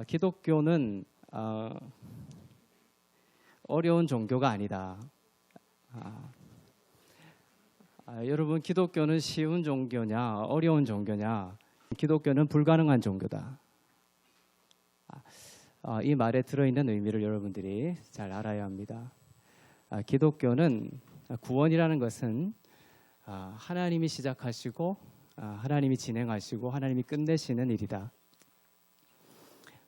기독교는 어려운 종교가 아니다. 여러분, 기독교는 쉬운 종교냐 어려운 종교냐? 기독교는 불가능한 종교다. 이 말에 들어있는 의미를 여러분들이 잘 알아야 합니다. 기독교는 구원이라는 것은 하나님이 시작하시고 하나님이 진행하시고 하나님이 끝내시는 일이다.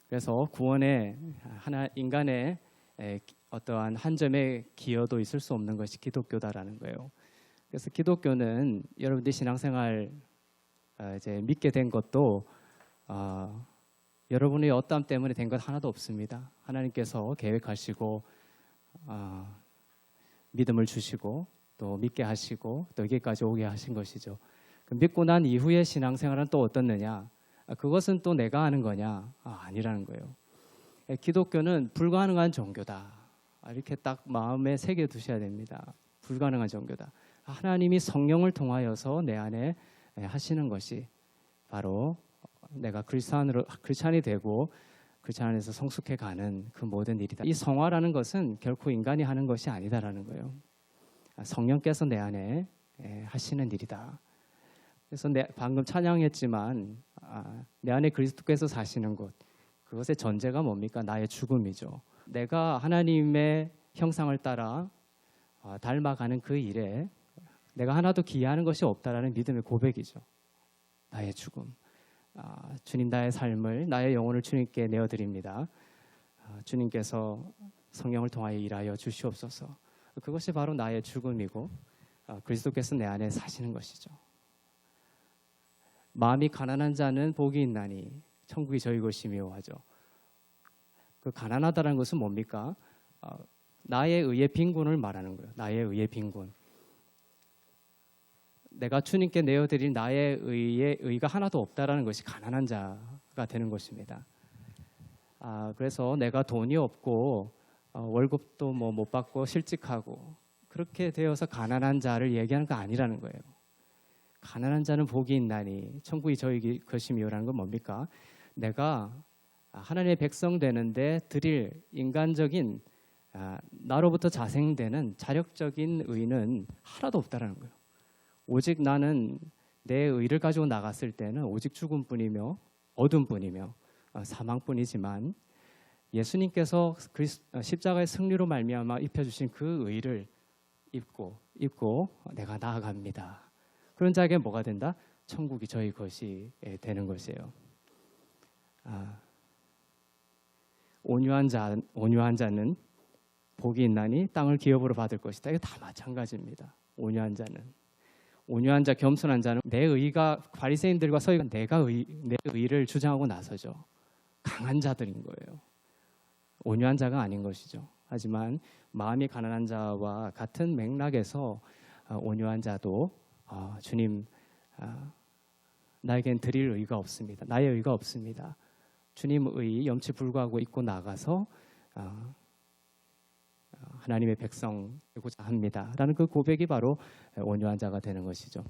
그래서 구원에 인간의 어떠한 한 점의 기여도 있을 수 없는 것이 기독교다라는 거예요. 그래서 기독교는 여러분들이 신앙생활 이제 믿게 된 것도 여러분의 어떠함 때문에 된 것 하나도 없습니다. 하나님께서 계획하시고 믿음을 주시고 또 믿게 하시고 또 여기까지 오게 하신 것이죠. 믿고 난 이후의 신앙생활은 또 어떻느냐? 그것은 또 내가 하는 거냐? 아니라는 거예요. 기독교는 불가능한 종교다. 이렇게 딱 마음에 새겨두셔야 됩니다. 불가능한 종교다. 하나님이 성령을 통하여서 내 안에 하시는 것이 바로 내가 크리스찬이 되고 크리스찬 안에서 성숙해 가는 그 모든 일이다. 이 성화라는 것은 결코 인간이 하는 것이 아니다라는 거예요. 성령께서 내 안에 하시는 일이다. 그래서 방금 찬양했지만 내 안에 그리스도께서 사시는 곳, 그것의 전제가 뭡니까? 나의 죽음이죠. 내가 하나님의 형상을 따라 닮아가는 그 일에 내가 하나도 기여하는 것이 없다라는 믿음의 고백이죠. 나의 죽음. 주님, 나의 삶을, 나의 영혼을 주님께 내어드립니다. 주님께서 성령을 통하여 일하여 주시옵소서. 그것이 바로 나의 죽음이고 그리스도께서 내 안에 사시는 것이죠. 마음이 가난한 자는 복이 있나니 천국이 저희 것이며 하죠. 그 가난하다는 것은 뭡니까? 나의 의의 빈곤을 말하는 거예요. 나의 의의 빈곤. 내가 주님께 내어드릴 나의 의가 하나도 없다라는 것이 가난한 자가 되는 것입니다. 그래서 내가 돈이 없고 월급도 못 받고 실직하고 그렇게 되어서 가난한 자를 얘기하는 거 아니라는 거예요. 가난한 자는 복이 있나니 천국이 저희 것이며라는 건 뭡니까? 내가 하나님의 백성 되는데 드릴 인간적인 나로부터 자생되는 자력적인 의는 하나도 없다라는 거예요. 오직 나는 내 의를 가지고 나갔을 때는 오직 죽음뿐이며 어둠뿐이며 사망뿐이지만 예수님께서 십자가의 승리로 말미암아 입혀주신 그 의를 입고 내가 나아갑니다. 그런 자에게 뭐가 된다? 천국이 저희 것이 되는 것이에요. 온유한 자는 복이 있나니 땅을 기업으로 받을 것이다. 이거 다 마찬가지입니다. 온유한 자, 겸손한 자는 내 의가 바리새인들과 서기가 내 의를 주장하고 나서죠. 강한 자들인 거예요. 온유한 자가 아닌 것이죠. 하지만 마음이 가난한 자와 같은 맥락에서 온유한 자도 주님, 나에겐 드릴 의가 없습니다. 나의 의가 없습니다. 주님의 염치 불구하고 입고 나가서 하나님의 백성 되고자 합니다. 라는 그 고백이 바로 온유한 자가 되는 것이죠.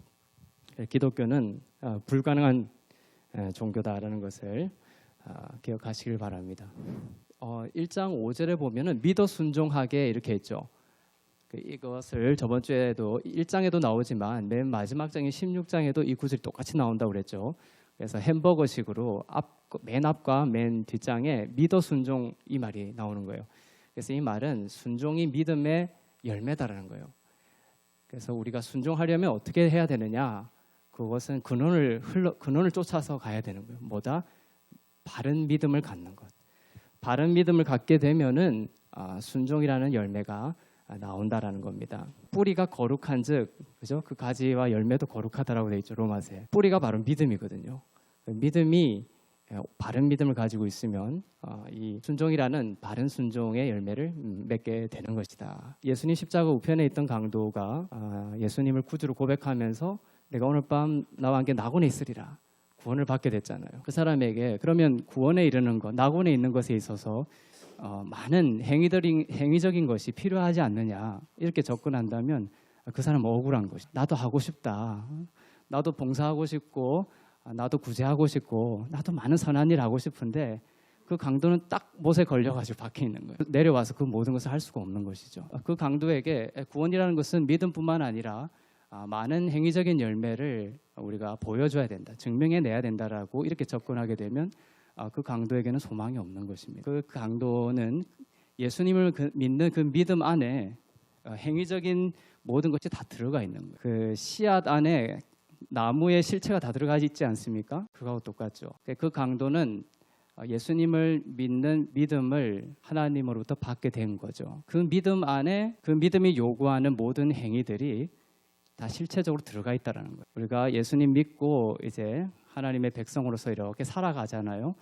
기독교는 불가능한 종교다라는 것을 기억하시길 바랍니다. 1장 5절에 보면은 믿어 순종하게 이렇게 했죠. 이것을 저번 주에도 1장에도 나오지만 맨 마지막 장인 16장에도 이 구절이 똑같이 나온다고 그랬죠. 그래서 햄버거식으로 맨 앞과 맨 뒷장에 믿어 순종 이 말이 나오는 거예요. 그래서 이 말은 순종이 믿음의 열매다라는 거예요. 그래서 우리가 순종하려면 어떻게 해야 되느냐? 그것은 근원을 쫓아서 가야 되는 거예요. 뭐다? 바른 믿음을 갖는 것. 바른 믿음을 갖게 되면은 순종이라는 열매가 나온다라는 겁니다. 뿌리가 거룩한즉, 그죠? 그 가지와 열매도 거룩하다라고 되어 있죠. 로마서에. 뿌리가 바로 믿음이거든요. 믿음이 바른 믿음을 가지고 있으면 이 순종이라는 바른 순종의 열매를 맺게 되는 것이다. 예수님 십자가 우편에 있던 강도가 예수님을 구주로 고백하면서 내가 오늘 밤 나와 함께 낙원에 있으리라 구원을 받게 됐잖아요. 그 사람에게 그러면 구원에 이르는 것, 낙원에 있는 것에 있어서 많은 행위적인 것이 필요하지 않느냐 이렇게 접근한다면 그 사람은 억울한 것이. 나도 하고 싶다. 나도 봉사하고 싶고 나도 구제하고 싶고 나도 많은 선한 일 하고 싶은데 그 강도는 딱 못에 걸려가지고 박혀 있는 거예요. 내려와서 그 모든 것을 할 수가 없는 것이죠. 그 강도에게 구원이라는 것은 믿음뿐만 아니라 많은 행위적인 열매를 우리가 보여줘야 된다, 증명해내야 된다라고 이렇게 접근하게 되면 그 강도에게는 소망이 없는 것입니다. 그 강도는 예수님을 믿는 그 믿음 안에 행위적인 모든 것이 다 들어가 있는 거예요. 그 씨앗 안에 나무의 실체가 다 들어가 있지 않습니까? 그거하고 똑같죠. 그 강도는 예수님을 믿는 믿음을 하나님으로부터 받게 된 거죠. 그 믿음 안에 그 믿음이 요구하는 모든 행위들이 다 실체적으로 들어가 있다라는 거예요. 우리가 예수님 믿고 이제 하나님의 백성으로서 이렇게 살아가잖아요.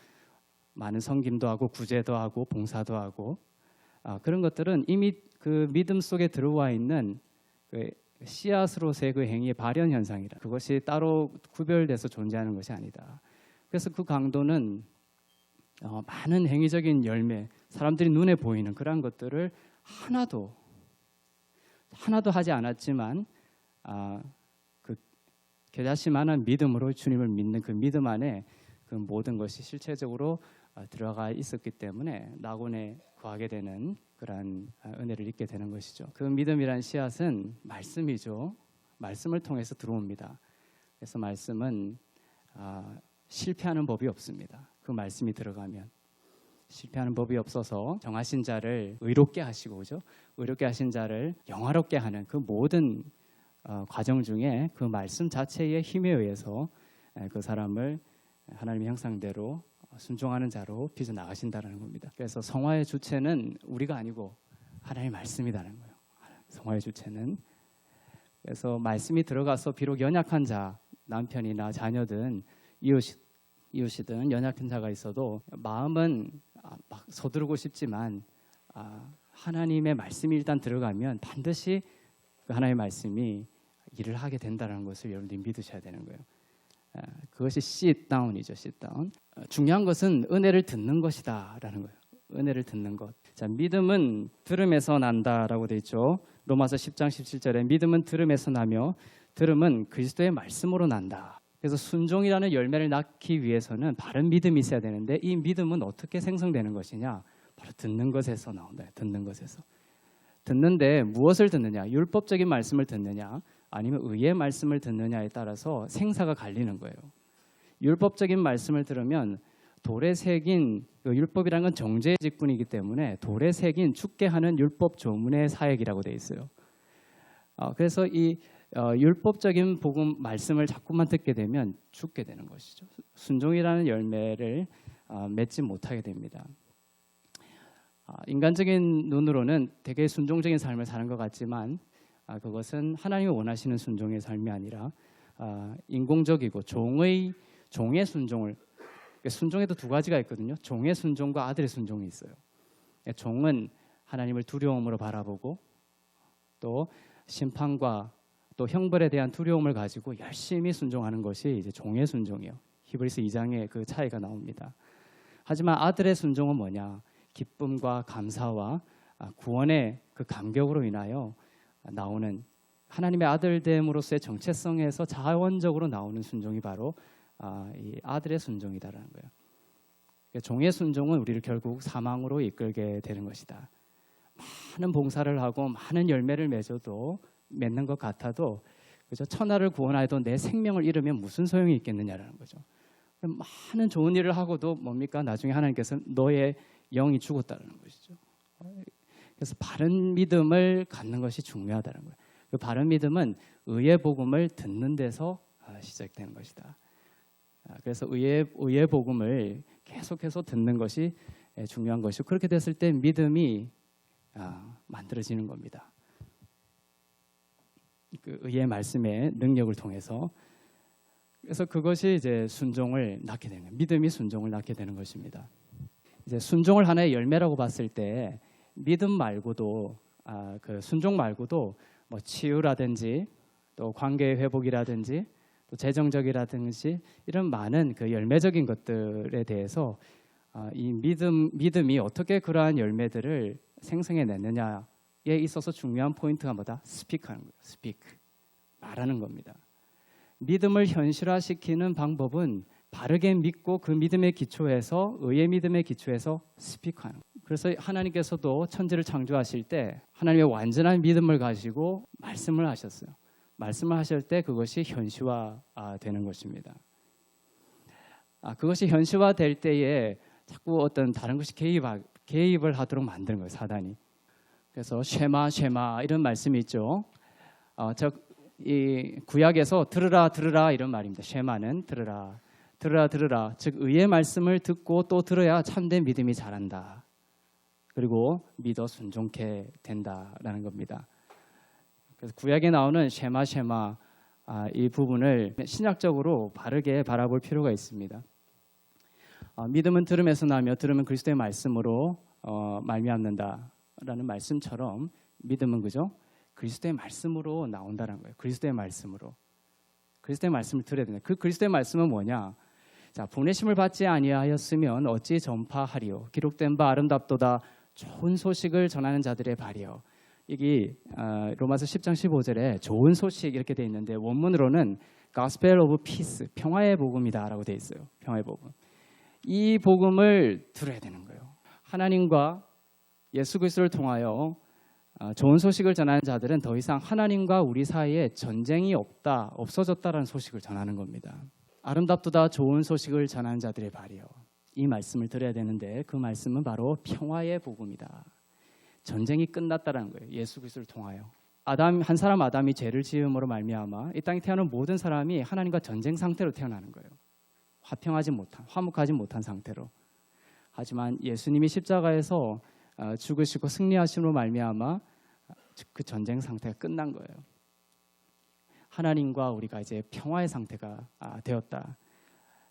많은 섬김도 하고 구제도 하고 봉사도 하고 그런 것들은 이미 그 믿음 속에 들어와 있는 그 씨앗으로서의 그 행위의 발현 현상이라. 그것이 따로 구별돼서 존재하는 것이 아니다. 그래서 그 강도는 많은 행위적인 열매, 사람들이 눈에 보이는 그러한 것들을 하나도 하지 않았지만 그 겨자씨만한 믿음으로 주님을 믿는 그 믿음 안에 그 모든 것이 실체적으로 들어가 있었기 때문에 낙원에 거하게 되는 그러한 은혜를 입게 되는 것이죠. 그 믿음이란 씨앗은 말씀이죠. 말씀을 통해서 들어옵니다. 그래서 말씀은 실패하는 법이 없습니다. 그 말씀이 들어가면 실패하는 법이 없어서 정하신 자를 의롭게 하시고, 그죠? 의롭게 하신 자를 영화롭게 하는 그 모든 과정 중에 그 말씀 자체의 힘에 의해서 그 사람을 하나님의 형상대로 순종하는 자로 빚어 나가신다는 겁니다. 그래서 성화의 주체는 우리가 아니고 하나님의 말씀이라는 거예요. 성화의 주체는. 그래서 말씀이 들어가서 비록 연약한 자, 남편이나 자녀든 이웃이든 연약한 자가 있어도 마음은 막 서두르고 싶지만 하나님의 말씀이 일단 들어가면 반드시 그 하나님의 말씀이 일을 하게 된다는 것을 여러분들이 믿으셔야 되는 거예요. 그것이 sit down이죠. sit down. 중요한 것은 은혜를 듣는 것이다라는 거예요. 은혜를 듣는 것. 자, 믿음은 들음에서 난다라고 돼 있죠. 로마서 10장 17절에 믿음은 들음에서 나며 들음은 그리스도의 말씀으로 난다. 그래서 순종이라는 열매를 낳기 위해서는 바른 믿음이 있어야 되는데 이 믿음은 어떻게 생성되는 것이냐? 바로 듣는 것에서 나온다. 듣는 것에서. 듣는데 무엇을 듣느냐? 율법적인 말씀을 듣느냐? 아니면 의의 말씀을 듣느냐에 따라서 생사가 갈리는 거예요. 율법적인 말씀을 들으면 돌에 새긴 율법이라는 건 정죄의 직분이기 때문에 돌에 새긴 죽게 하는 율법 조문의 사역이라고 돼 있어요. 그래서 이 율법적인 복음 말씀을 자꾸만 듣게 되면 죽게 되는 것이죠. 순종이라는 열매를 맺지 못하게 됩니다. 인간적인 눈으로는 되게 순종적인 삶을 사는 것 같지만 그것은 하나님이 원하시는 순종의 삶이 아니라 인공적이고 종의 순종을, 순종에도 두 가지가 있거든요. 종의 순종과 아들의 순종이 있어요. 종은 하나님을 두려움으로 바라보고 또 심판과 또 형벌에 대한 두려움을 가지고 열심히 순종하는 것이 이제 종의 순종이에요. 히브리서 2장에 그 차이가 나옵니다. 하지만 아들의 순종은 뭐냐? 기쁨과 감사와 구원의 그 감격으로 인하여 나오는 하나님의 아들됨으로서의 정체성에서 자원적으로 나오는 순종이 바로 이 아들의 순종이다라는 거예요. 그러니까 종의 순종은 우리를 결국 사망으로 이끌게 되는 것이다. 많은 봉사를 하고 많은 열매를 맺는 것 같아도 그죠? 천하를 구원하여도 내 생명을 잃으면 무슨 소용이 있겠느냐라는 거죠. 많은 좋은 일을 하고도 뭡니까? 나중에 하나님께서 너의 영이 죽었다는 것이죠. 그래서 바른 믿음을 갖는 것이 중요하다는 거예요. 그 바른 믿음은 의의 복음을 듣는 데서 시작되는 것이다. 그래서 의의 복음을 계속해서 듣는 것이 중요한 것이고 그렇게 됐을 때 믿음이 만들어지는 겁니다. 그 의의 말씀의 능력을 통해서. 그래서 그것이 이제 순종을 낳게 되는 거예요. 믿음이 순종을 낳게 되는 것입니다. 이제 순종을 하나의 열매라고 봤을 때 믿음 말고도 그 순종 말고도 뭐 치유라든지 또 관계의 회복이라든지 또 재정적이라든지 이런 많은 그 열매적인 것들에 대해서 이 믿음이 어떻게 그러한 열매들을 생성해냈느냐에 있어서 중요한 포인트가 뭐다? 스피크하는 거예요. 스피크. 말하는 겁니다. 믿음을 현실화시키는 방법은 바르게 믿고 그 믿음의 기초에서 의의 믿음의 기초에서 스피크하는. 그래서 하나님께서도 천지를 창조하실 때 하나님의 완전한 믿음을 가지고 말씀을 하셨어요. 말씀을 하실 때 그것이 현시화되는 것입니다. 그것이 현시화될 때에 자꾸 어떤 다른 것이 개입을 하도록 만드는 거예요, 사단이. 그래서 쉐마 이런 말씀이 있죠. 이 구약에서 들으라 이런 말입니다. 쉐마는 들으라. 즉 의의 말씀을 듣고 또 들어야 참된 믿음이 자란다. 그리고 믿어 순종케 된다라는 겁니다. 그래서 구약에 나오는 쉐마 이 부분을 신약적으로 바르게 바라볼 필요가 있습니다. 믿음은 들음에서 나며 들으면 그리스도의 말씀으로 말미암는다라는 말씀처럼 믿음은 그죠? 그리스도의 말씀으로 나온다는 거예요. 그리스도의 말씀으로. 그리스도의 말씀을 들어야 된다. 그 그리스도의 말씀은 뭐냐? 자, 보내심을 받지 아니하였으면 어찌 전파하리요? 기록된 바 아름답도다. 좋은 소식을 전하는 자들의 발이요. 이게 로마서 10장 15절에 좋은 소식 이렇게 돼 있는데 원문으로는 Gospel of Peace, 평화의 복음이다라고 돼 있어요. 평화의 복음. 이 복음을 들어야 되는 거예요. 하나님과 예수 그리스도를 통하여 좋은 소식을 전하는 자들은 더 이상 하나님과 우리 사이에 전쟁이 없어졌다라는 소식을 전하는 겁니다. 아름답도다 좋은 소식을 전하는 자들의 발이요. 이 말씀을 들어야 되는데 그 말씀은 바로 평화의 복음이다. 전쟁이 끝났다라는 거예요. 예수 그리스도를 통하여. 한 사람 아담이 죄를 지음으로 말미암아 이 땅에 태어난 모든 사람이 하나님과 전쟁 상태로 태어나는 거예요. 화목하지 못한 상태로. 하지만 예수님이 십자가에서 죽으시고 승리하심으로 말미암아 그 전쟁 상태가 끝난 거예요. 하나님과 우리가 이제 평화의 상태가 되었다.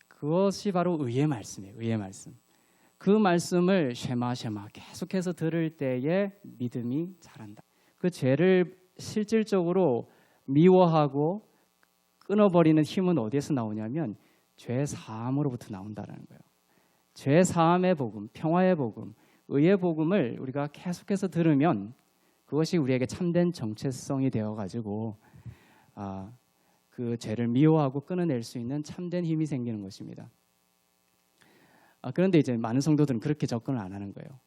그것이 바로 의의 말씀이에요. 의의 말씀. 그 말씀을 쉐마 계속해서 들을 때에 믿음이 자란다. 그 죄를 실질적으로 미워하고 끊어버리는 힘은 어디에서 나오냐면 죄 사함으로부터 나온다는 거예요. 죄 사함의 복음, 평화의 복음, 의의 복음을 우리가 계속해서 들으면 그것이 우리에게 참된 정체성이 되어가지고 그 죄를 미워하고 끊어낼 수 있는 참된 힘이 생기는 것입니다. 그런데 이제 많은 성도들은 그렇게 접근을 안 하는 거예요.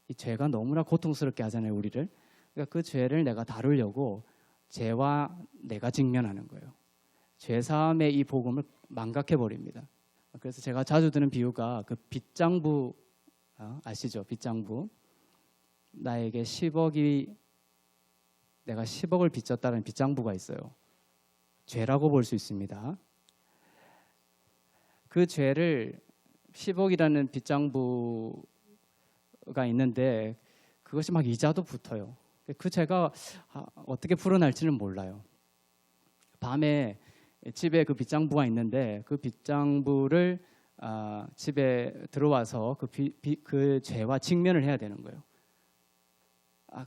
이 죄가 너무나 고통스럽게 하잖아요, 우리를. 그러니까 그 죄를 내가 다루려고 죄와 내가 직면하는 거예요. 죄 사함의 이 복음을 망각해 버립니다. 그래서 제가 자주 드는 비유가 그 빚장부 아시죠? 빚장부. 나에게 내가 10억을 빚졌다는 빚장부가 있어요. 죄라고 볼 수 있습니다. 그 죄를 10억이라는 빚장부가 있는데 그것이 막 이자도 붙어요. 그 죄가 어떻게 풀어날지는 몰라요. 밤에 집에 그 빚장부가 있는데 그 빚장부를 집에 들어와서 그 죄와 직면을 해야 되는 거예요.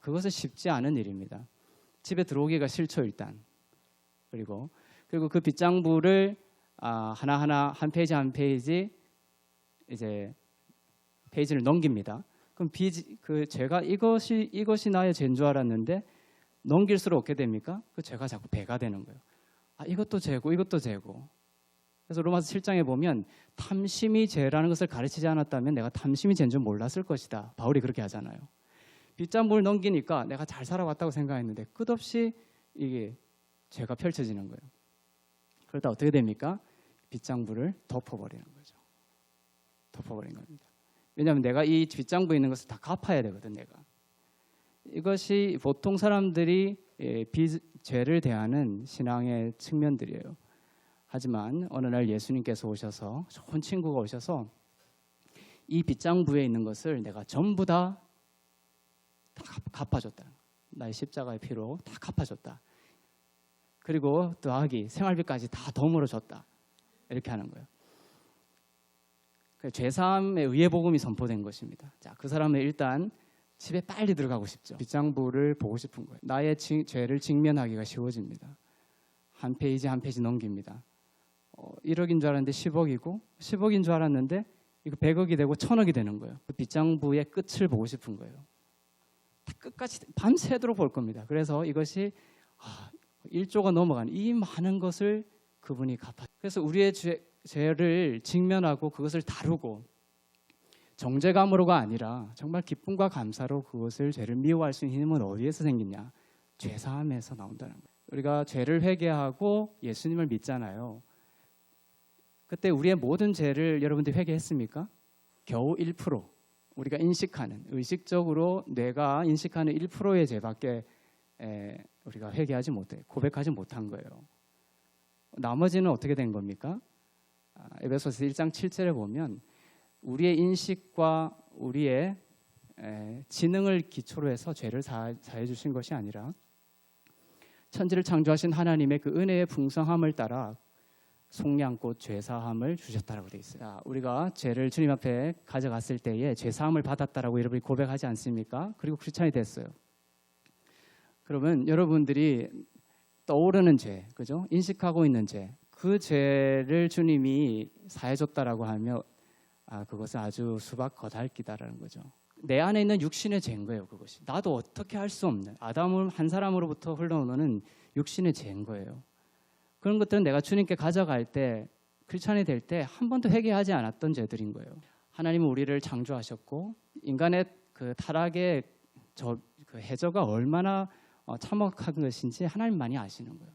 그것은 쉽지 않은 일입니다. 집에 들어오기가 싫죠, 일단. 그리고 그 빚장부를 하나하나 한 페이지 한 페이지 이제 페이지를 넘깁니다. 그럼 그 죄가 이것이 나의 죄인 줄 알았는데 넘길수록 어떻게 됩니까? 그 죄가 자꾸 배가 되는 거예요. 이것도 죄고 이것도 죄고. 그래서 로마서 7장에 보면 탐심이 죄라는 것을 가르치지 않았다면 내가 탐심이 죄인 줄 몰랐을 것이다. 바울이 그렇게 하잖아요. 빚장부를 넘기니까 내가 잘 살아왔다고 생각했는데 끝없이 이게 죄가 펼쳐지는 거예요. 그러다 어떻게 됩니까? 빚장부를 덮어버리는 거죠. 덮어버린 겁니다. 왜냐하면 내가 이 빚장부에 있는 것을 다 갚아야 되거든, 내가. 이것이 보통 사람들이 죄를 대하는 신앙의 측면들이에요. 하지만 어느 날 예수님께서 오셔서 좋은 친구가 오셔서 이 빚장부에 있는 것을 내가 전부 다 갚아줬다. 나의 십자가의 피로 다 갚아줬다. 그리고 더하기 생활비까지 다 덤으로 줬다. 이렇게 하는 거예요. 죄사함의 의의 복음이 선포된 것입니다. 자, 그 사람은 일단 집에 빨리 들어가고 싶죠. 빚장부를 보고 싶은 거예요. 나의 죄를 직면하기가 쉬워집니다. 한 페이지 한 페이지 넘깁니다. 1억인 줄 알았는데 10억이고 10억인 줄 알았는데 이거 100억이 되고 1000억이 되는 거예요. 그 빚장부의 끝을 보고 싶은 거예요. 끝까지 밤새도록 볼 겁니다. 그래서 이것이 1조가 넘어가는 이 많은 것을 그분이 갚아. 그래서 우리의 죄, 죄를 직면하고 그것을 다루고 정죄감으로가 아니라 정말 기쁨과 감사로 그것을 죄를 미워할 수 있는 힘은 어디에서 생기냐? 죄사함에서 나온다는 거예요. 우리가 죄를 회개하고 예수님을 믿잖아요. 그때 우리의 모든 죄를 여러분들이 회개했습니까? 겨우 1%. 우리가 인식하는, 의식적으로 뇌가 인식하는 1%의 죄밖에 우리가 회개하지 못해, 고백하지 못한 거예요. 나머지는 어떻게 된 겁니까? 에베소서 1장 7절에 보면 우리의 인식과 우리의 지능을 기초로 해서 죄를 사해 주신 것이 아니라 천지를 창조하신 하나님의 그 은혜의 풍성함을 따라 속량꽃 죄사함을 주셨다라고 되어 있어요. 우리가 죄를 주님 앞에 가져갔을 때에 죄사함을 받았다라고 여러분이 고백하지 않습니까? 그리고 크리스찬이 됐어요. 그러면 여러분들이 떠오르는 죄, 그죠? 인식하고 있는 죄, 그 죄를 주님이 사해줬다라고 하면 그것은 아주 수박 거달기다라는 거죠. 내 안에 있는 육신의 죄인 거예요. 그것이 나도 어떻게 할 수 없는 아담 한 사람으로부터 흘러오는 육신의 죄인 거예요. 그런 것들은 내가 주님께 가져갈 때, 크리스찬이 될 때 한 번도 회개하지 않았던 죄들인 거예요. 하나님은 우리를 창조하셨고 인간의 그 타락의 그 해저가 얼마나 참혹한 것인지 하나님만이 아시는 거예요.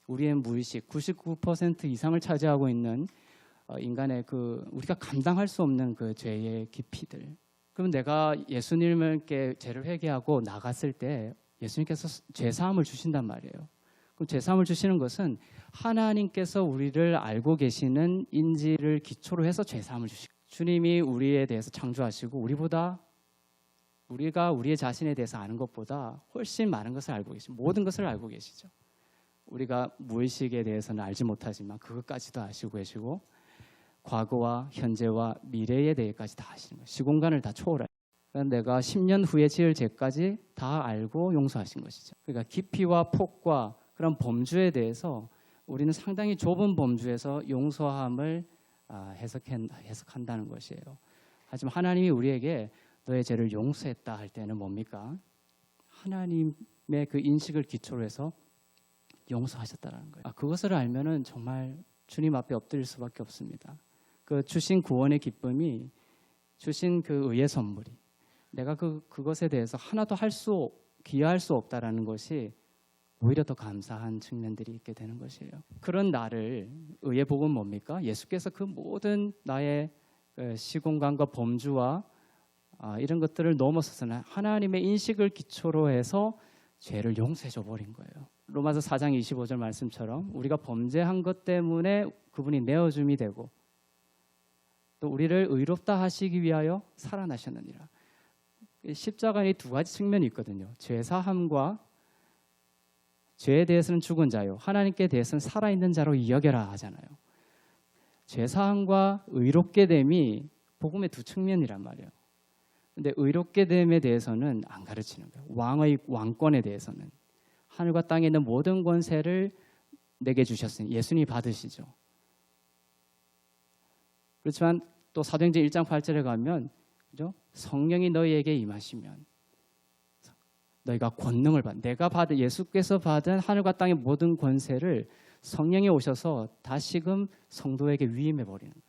우리의 무의식 99% 이상을 차지하고 있는 인간의 그 우리가 감당할 수 없는 그 죄의 깊이들. 그럼 내가 예수님께 죄를 회개하고 나갔을 때 예수님께서 죄사함을 주신단 말이에요. 그럼 죄사함을 주시는 것은 하나님께서 우리를 알고 계시는 인지를 기초로 해서 죄사함을 주시고, 주님이 우리에 대해서 창조하시고 우리가 우리의 자신에 대해서 아는 것보다 훨씬 많은 것을 알고 계시고 모든 것을 알고 계시죠. 우리가 무의식에 대해서는 알지 못하지만 그것까지도 아시고 계시고 과거와 현재와 미래에 대해까지 다 아시는 거예요. 시공간을 다 초월해요. 그러니까 내가 10년 후에 지을 죄까지 다 알고 용서하신 것이죠. 그러니까 깊이와 폭과 그런 범주에 대해서 우리는 상당히 좁은 범주에서 용서함을 해석한다는 것이에요. 하지만 하나님이 우리에게 너의 죄를 용서했다 할 때는 뭡니까? 하나님의 그 인식을 기초로 해서 용서하셨다는 거예요. 그것을 알면은 정말 주님 앞에 엎드릴 수밖에 없습니다. 그 주신 구원의 기쁨이, 주신 그 의의 선물이, 내가 그것에 대해서 하나도 기여할 수 없다라는 것이 오히려 더 감사한 측면들이 있게 되는 것이에요. 그런 나를, 의의 복은 뭡니까? 예수께서 그 모든 나의 시공간과 범주와 이런 것들을 넘어서서는 하나님의 인식을 기초로 해서 죄를 용서해 줘 버린 거예요. 로마서 4장 25절 말씀처럼 우리가 범죄한 것 때문에 그분이 내어줌이 되고 또 우리를 의롭다 하시기 위하여 살아나셨느니라. 십자가에 두 가지 측면이 있거든요. 죄사함과 죄에 대해서는 죽은 자요, 하나님께 대해서는 살아있는 자로 여겨라 하잖아요. 죄사함과 의롭게 됨이 복음의 두 측면이란 말이에요. 근데 의롭게 됨에 대해서는 안 가르치는 거예요. 왕의 왕권에 대해서는 하늘과 땅에 있는 모든 권세를 내게 주셨으니 예수님이 받으시죠. 그렇지만 또 사도행전 1장 8절에 가면 그죠? 성령이 너희에게 임하시면 너희가 권능을 내가 받은 예수께서 받은 하늘과 땅의 모든 권세를 성령이 오셔서 다시금 성도에게 위임해 버리는 거예요.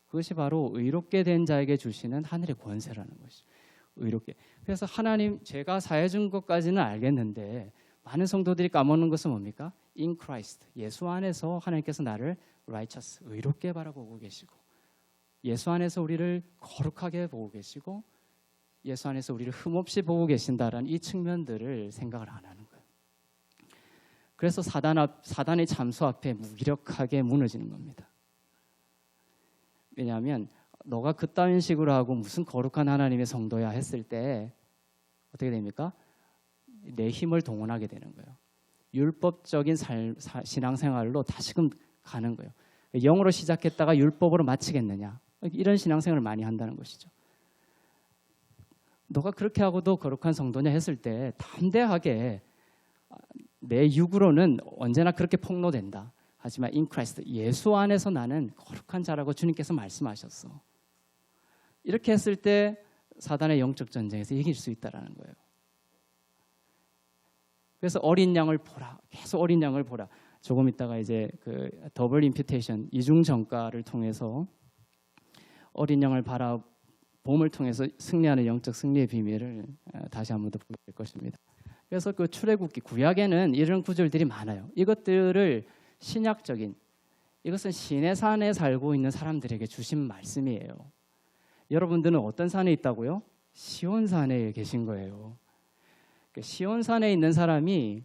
그것이 바로 의롭게 된 자에게 주시는 하늘의 권세라는 것이죠. 의롭게. 그래서 하나님 제가 사해 준 것까지는 알겠는데 많은 성도들이 까먹는 것은 뭡니까? In Christ. 예수 안에서 하나님께서 나를 righteous, 의롭게 바라보고 계시고 예수 안에서 우리를 거룩하게 보고 계시고 예수 안에서 우리를 흠없이 보고 계신다라는 이 측면들을 생각을 안 하는 거예요. 그래서 사단의 잠수 앞에 무기력하게 무너지는 겁니다. 왜냐하면 너가 그따윈 식으로 하고 무슨 거룩한 하나님의 성도야 했을 때 어떻게 됩니까? 내 힘을 동원하게 되는 거예요. 율법적인 신앙생활로 다시금 가는 거예요. 영으로 시작했다가 율법으로 마치겠느냐, 이런 신앙생활을 많이 한다는 것이죠. 너가 그렇게 하고도 거룩한 성도냐 했을 때 담대하게 내 육으로는 언제나 그렇게 폭로된다. 하지만 in Christ, 예수 안에서 나는 거룩한 자라고 주님께서 말씀하셨어. 이렇게 했을 때 사단의 영적 전쟁에서 이길 수 있다라는 거예요. 그래서 어린 양을 보라. 계속 어린 양을 보라. 조금 있다가 이제 그 더블 임퓨테이션 이중 전가를 통해서 어린 양을 바라봄을 통해서 승리하는 영적 승리의 비밀을 다시 한 번 더 보게 될 것입니다. 그래서 그 출애굽기 구약에는 이런 구절들이 많아요. 이것들을 신약적인, 이것은 시내 산에 살고 있는 사람들에게 주신 말씀이에요. 여러분들은 어떤 산에 있다고요? 시온산에 계신 거예요. 시온산에 있는 사람이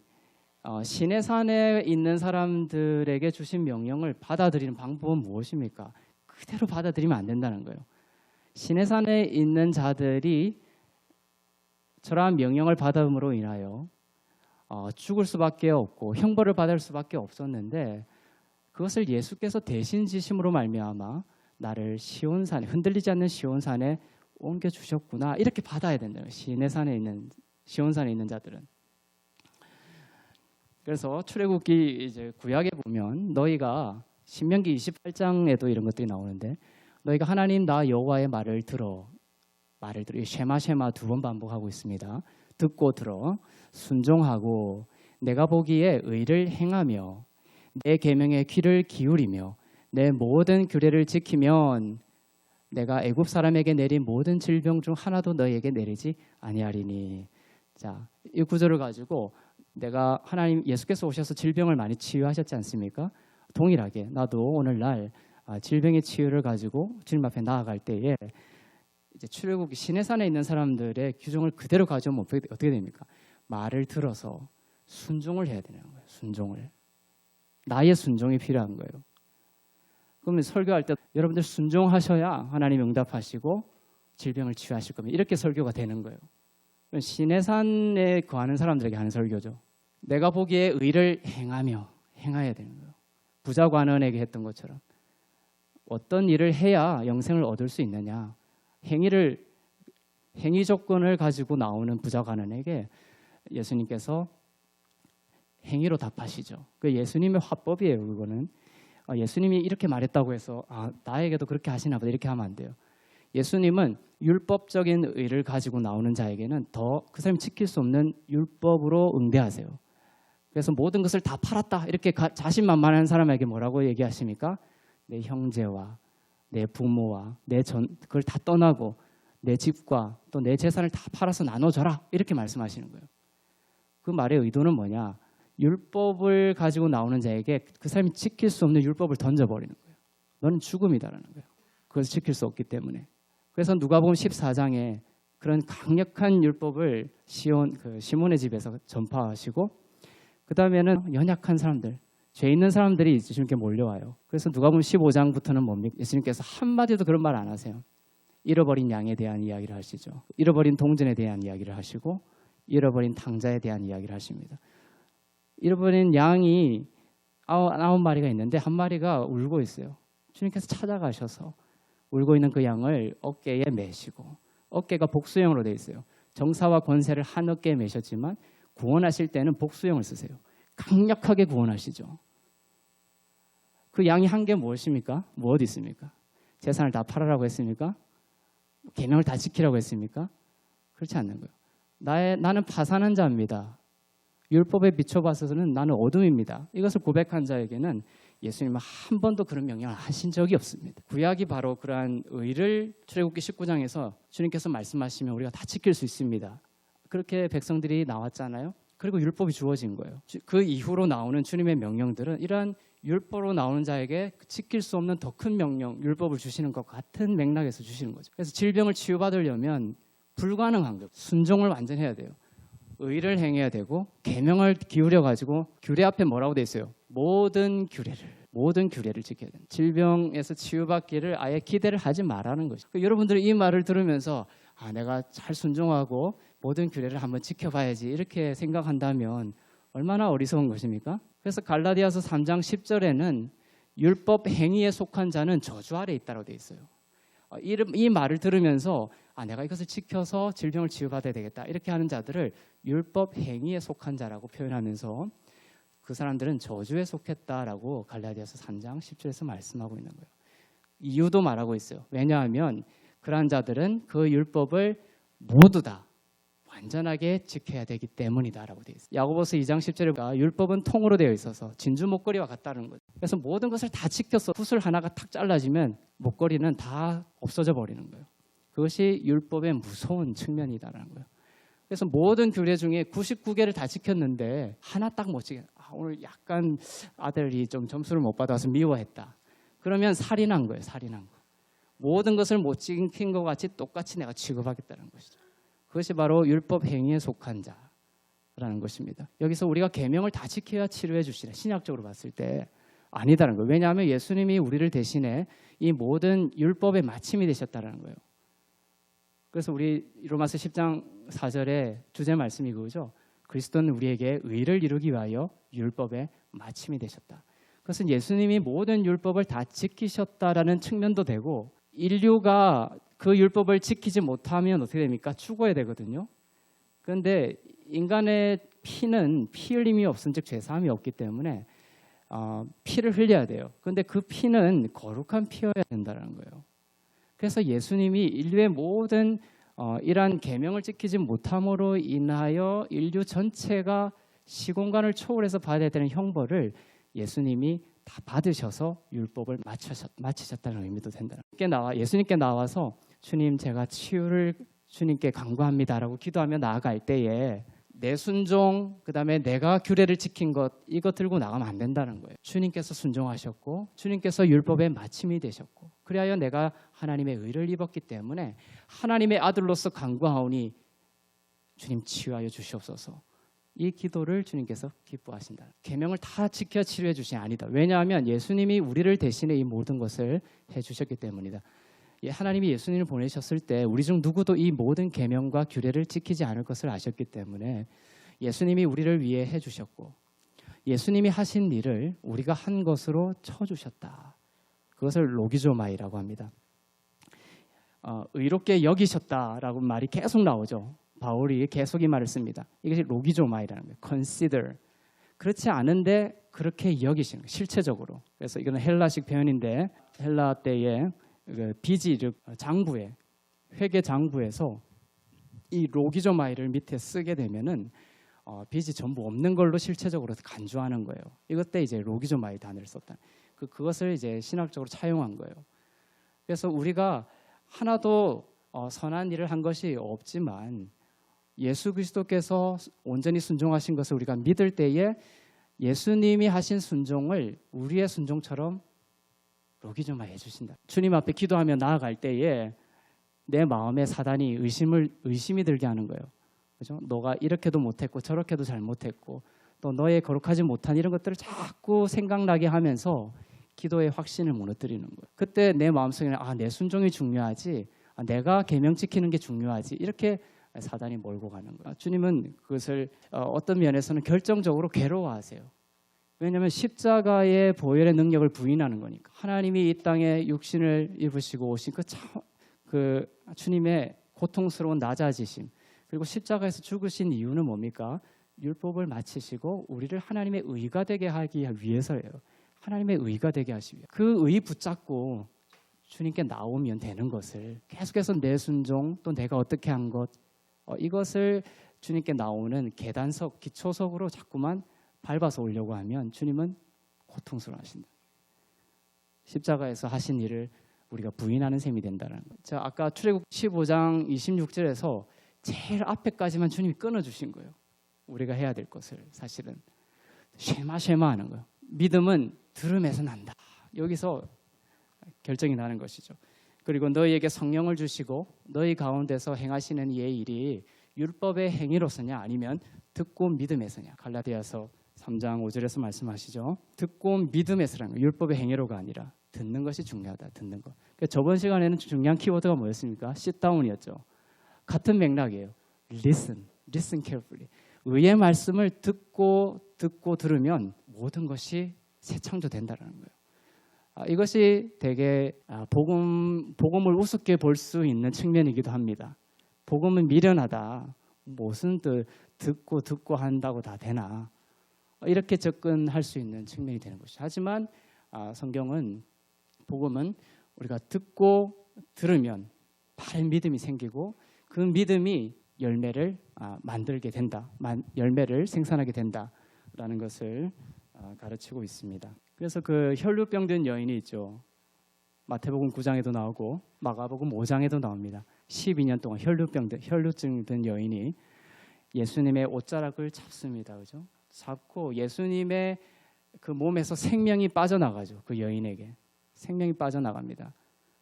시내 산에 있는 사람들에게 주신 명령을 받아들이는 방법은 무엇입니까? 그대로 받아들이면 안 된다는 거예요. 시내 산에 있는 자들이 저러한 명령을 받음으로 인하여 죽을 수밖에 없고 형벌을 받을 수밖에 없었는데, 그것을 예수께서 대신 지심으로 말미암아 나를 시온산에, 흔들리지 않는 시온산에 옮겨 주셨구나, 이렇게 받아야 된다는 거예요. 시내산에 있는, 시온산에 있는 자들은. 그래서 출애굽기 이제 구약에 보면 너희가, 신명기 28장에도 이런 것들이 나오는데, 너희가 하나님 나 여호와의 말을 들어, 이 쉐마 두 번 반복하고 있습니다. 듣고 들어 순종하고 내가 보기에 의를 행하며 내 계명에 귀를 기울이며 내 모든 규례를 지키면 내가 애굽 사람에게 내린 모든 질병 중 하나도 너희에게 내리지 아니하리니. 자, 이 구절을 가지고 내가, 하나님 예수께서 오셔서 질병을 많이 치유하셨지 않습니까? 동일하게 나도 오늘날 질병의 치유를 가지고 주님 앞에 나아갈 때에 이제 출애굽기 시내산에 있는 사람들의 규정을 그대로 가져오면 어떻게 됩니까? 말을 들어서 순종을 해야 되는 거예요. 순종을. 나의 순종이 필요한 거예요. 그러면 설교할 때 여러분들 순종하셔야 하나님 응답하시고 질병을 치유하실 겁니다. 이렇게 설교가 되는 거예요. 시내산에 거하는 사람들에게 하는 설교죠. 내가 보기에 의를 행해야 되는 거예요. 부자 관원에게 했던 것처럼 어떤 일을 해야 영생을 얻을 수 있느냐, 행위 조건을 가지고 나오는 부자 관원에게 예수님께서 행위로 답하시죠. 그 예수님의 화법이에요. 그거는 예수님이 이렇게 말했다고 해서 나에게도 그렇게 하시나 보다 이렇게 하면 안 돼요. 예수님은 율법적인 의를 가지고 나오는 자에게는 더 그 사람이 지킬 수 없는 율법으로 응대하세요. 그래서 모든 것을 다 팔았다 이렇게 자신만만한 사람에게 뭐라고 얘기하십니까? 내 형제와 내 부모와 그걸 다 떠나고 내 집과 또 내 재산을 다 팔아서 나눠줘라, 이렇게 말씀하시는 거예요. 그 말의 의도는 뭐냐? 율법을 가지고 나오는 자에게 그 사람이 지킬 수 없는 율법을 던져버리는 거예요. 너는 죽음이다라는 거예요. 그것을 지킬 수 없기 때문에. 그래서 누가복음 14장에 그런 강력한 율법을 시몬의 집에서 전파하시고, 그 다음에는 연약한 사람들, 죄 있는 사람들이 예수님께 몰려와요. 그래서 누가복음 15장부터는 뭡니까? 예수님께서 한마디도 그런 말 안 하세요. 잃어버린 양에 대한 이야기를 하시죠. 잃어버린 동전에 대한 이야기를 하시고 잃어버린 탕자에 대한 이야기를 하십니다. 잃어버린 양이 9마리가 있는데 한 마리가 울고 있어요. 주님께서 찾아가셔서 울고 있는 그 양을 어깨에 메시고, 어깨가 복수형으로 되어 있어요. 정사와 권세를 한 어깨에 메셨지만 구원하실 때는 복수형을 쓰세요. 강력하게 구원하시죠. 그 양이 한 게 무엇입니까? 무엇 있습니까? 재산을 다 팔아라고 했습니까? 계명을 다 지키라고 했습니까? 그렇지 않는 거예요. 나는 파산한 자입니다. 율법에 비춰봐서는 나는 어둠입니다. 이것을 고백한 자에게는 예수님은 한 번도 그런 명령을 하신 적이 없습니다. 구약이 바로 그러한 의를 출애굽기 19장에서 주님께서 말씀하시면 우리가 다 지킬 수 있습니다. 그렇게 백성들이 나왔잖아요. 그리고 율법이 주어진 거예요. 그 이후로 나오는 주님의 명령들은 이러한 율법으로 나오는 자에게 지킬 수 없는 더 큰 명령, 율법을 주시는 것 같은 맥락에서 주시는 거죠. 그래서 질병을 치유받으려면 불가능한 거예요. 순종을 완전히 해야 돼요. 의를 행해야 되고 계명을 기울여 가지고 규례 앞에 뭐라고 돼 있어요? 모든 규례를 지켜야 된다. 질병에서 치유받기를 아예 기대를 하지 말라는 거죠. 그러니까 여러분들이 이 말을 들으면서 내가 잘 순종하고 모든 규례를 한번 지켜봐야지 이렇게 생각한다면 얼마나 어리석은 것입니까? 그래서 갈라디아서 3장 10절에는 율법 행위에 속한 자는 저주 아래 있다고 돼 있어요. 이 말을 들으면서 내가 이것을 지켜서 질병을 치유받아야 되겠다 이렇게 하는 자들을 율법 행위에 속한 자라고 표현하면서 그 사람들은 저주에 속했다라고 갈라디아서 3장 10절에서 말씀하고 있는 거예요. 이유도 말하고 있어요. 왜냐하면 그러한 자들은 그 율법을 모두 다 완전하게 지켜야 되기 때문이다라고 되어 있어요. 야고보서 2장 10절에 율법은 통으로 되어 있어서 진주 목걸이와 같다는 거죠. 그래서 모든 것을 다 지켜서 붓을 하나가 탁 잘라지면 목걸이는 다 없어져 버리는 거예요. 그것이 율법의 무서운 측면이다라는 거예요. 그래서 모든 규례 중에 99개를 다 지켰는데 하나 딱 못 지켜. 오늘 약간 아들이 좀 점수를 못 받아서 미워했다. 그러면 살인한 거예요. 살인한 거. 모든 것을 못 지킨 것 같이 똑같이 내가 취급하겠다는 것이죠. 그것이 바로 율법 행위에 속한 자라는 것입니다. 여기서 우리가 계명을 다 지켜야 치료해 주시네. 신약적으로 봤을 때 아니다라는 거예요. 왜냐하면 예수님이 우리를 대신해 이 모든 율법의 마침이 되셨다는 거예요. 그래서 우리 로마서 10장 4절에 주제 말씀이 그거죠. 그리스도는 우리에게 의를 이루기 위하여 율법의 마침이 되셨다. 그것은 예수님이 모든 율법을 다 지키셨다라는 측면도 되고 인류가 그 율법을 지키지 못하면 어떻게 됩니까? 죽어야 되거든요. 그런데 인간의 피는 피 흘림이 없은즉 죄사함이 없기 때문에 피를 흘려야 돼요. 그런데 그 피는 거룩한 피여야 된다는 거예요. 그래서 예수님이 인류의 모든 이러한 계명을 지키지 못함으로 인하여 인류 전체가 시공간을 초월해서 받아야 되는 형벌을 예수님이 다 받으셔서 율법을 마치셨다는 의미도 된다. 예수님께 나와서 주님 제가 치유를 주님께 간구합니다라고 기도하며 나아갈 때에 내 순종 그다음에 내가 규례를 지킨 것 이거 들고 나가면 안 된다는 거예요. 주님께서 순종하셨고 주님께서 율법의 마침이 되셨고 그리하여 내가 하나님의 의를 입었기 때문에 하나님의 아들로서 간구하오니 주님 치유하여 주시옵소서. 이 기도를 주님께서 기뻐하신다. 계명을 다 지켜 치료해 주신 아니다. 왜냐하면 예수님이 우리를 대신해 이 모든 것을 해주셨기 때문이다. 하나님이 예수님을 보내셨을 때 우리 중 누구도 이 모든 계명과 규례를 지키지 않을 것을 아셨기 때문에 예수님이 우리를 위해 해주셨고 예수님이 하신 일을 우리가 한 것으로 쳐주셨다. 그것을 로기조마이라고 합니다. 의롭게 여기셨다라고 말이 계속 나오죠. 바울이 계속 이 말을 씁니다. 이것이 로기조마이라는 거예요. consider. 그렇지 않은데 그렇게 여기시는 거예요. 실체적으로. 그래서 이거는 헬라식 표현인데 헬라 때에 비지 장부에 회계 장부에서 이 로기조마이를 밑에 쓰게 되면은 빚이 전부 없는 걸로 실체적으로 간주하는 거예요. 이것 때 이제 로기조마이 단어를 썼다. 그것을 이제 신학적으로 차용한 거예요. 그래서 우리가 하나도 선한 일을 한 것이 없지만 예수 그리스도께서 온전히 순종하신 것을 우리가 믿을 때에 예수님이 하신 순종을 우리의 순종처럼 로기조마이 해주신다. 주님 앞에 기도하며 나아갈 때에 내 마음에 사단이 의심이 들게 하는 거예요. 그죠? 너가 이렇게도 못했고 저렇게도 잘못했고 또 너의 거룩하지 못한 이런 것들을 자꾸 생각나게 하면서 기도의 확신을 무너뜨리는 거예요. 그때 내 마음속에는 내 순종이 중요하지 내가 계명 지키는 게 중요하지 이렇게 사단이 몰고 가는 거예요. 주님은 그것을 어떤 면에서는 결정적으로 괴로워하세요. 왜냐하면 십자가의 보혈의 능력을 부인하는 거니까. 하나님이 이 땅에 육신을 입으시고 오신 그 주님의 고통스러운 낮아지심 그리고 십자가에서 죽으신 이유는 뭡니까? 율법을 마치시고 우리를 하나님의 의가 되게 하기 위해서예요. 하나님의 의가 되게 하시기 위해. 그 의 붙잡고 주님께 나오면 되는 것을 계속해서 내 순종 또 내가 어떻게 한 것 이것을 주님께 나오는 계단석 기초석으로 자꾸만 밟아서 오려고 하면 주님은 고통스러워하신다. 십자가에서 하신 일을 우리가 부인하는 셈이 된다는 거예요. 자, 아까 출애굽 15장 26절에서 제일 앞에까지만 주님이 끊어주신 거예요. 우리가 해야 될 것을 사실은 쉐마쉐마하는 거예요. 믿음은 들음에서 난다. 여기서 결정이 나는 것이죠. 그리고 너희에게 성령을 주시고 너희 가운데서 행하시는 이의 일이 율법의 행위로서냐 아니면 듣고 믿음에서냐. 갈라디아서 3장 5절에서 말씀하시죠. 듣고 믿음에서라는 거예요. 율법의 행위로가 아니라 듣는 것이 중요하다. 듣는 것. 그러니까 저번 시간에는 중요한 키워드가 뭐였습니까? sit-down이었죠. 같은 맥락이에요. listen carefully. 의의 말씀을 듣고 들으면 모든 것이 새 창조된다는 거예요. 이것이 되게 복음을 우습게 볼 수 있는 측면이기도 합니다. 복음은 미련하다. 무슨 듣고 한다고 다 되나. 이렇게 접근할 수 있는 측면이 되는 것이죠. 하지만 성경은 복음은 우리가 듣고 들으면 바른 믿음이 생기고 그 믿음이 열매를 만들게 된다, 열매를 생산하게 된다라는 것을 가르치고 있습니다. 그래서 그 혈루병든 여인이 있죠. 마태복음 9장에도 나오고 마가복음 5장에도 나옵니다. 12년 동안 혈루증 든 여인이 예수님의 옷자락을 잡습니다. 그죠? 잡고 예수님의 그 몸에서 생명이 빠져나가죠. 그 여인에게 생명이 빠져나갑니다.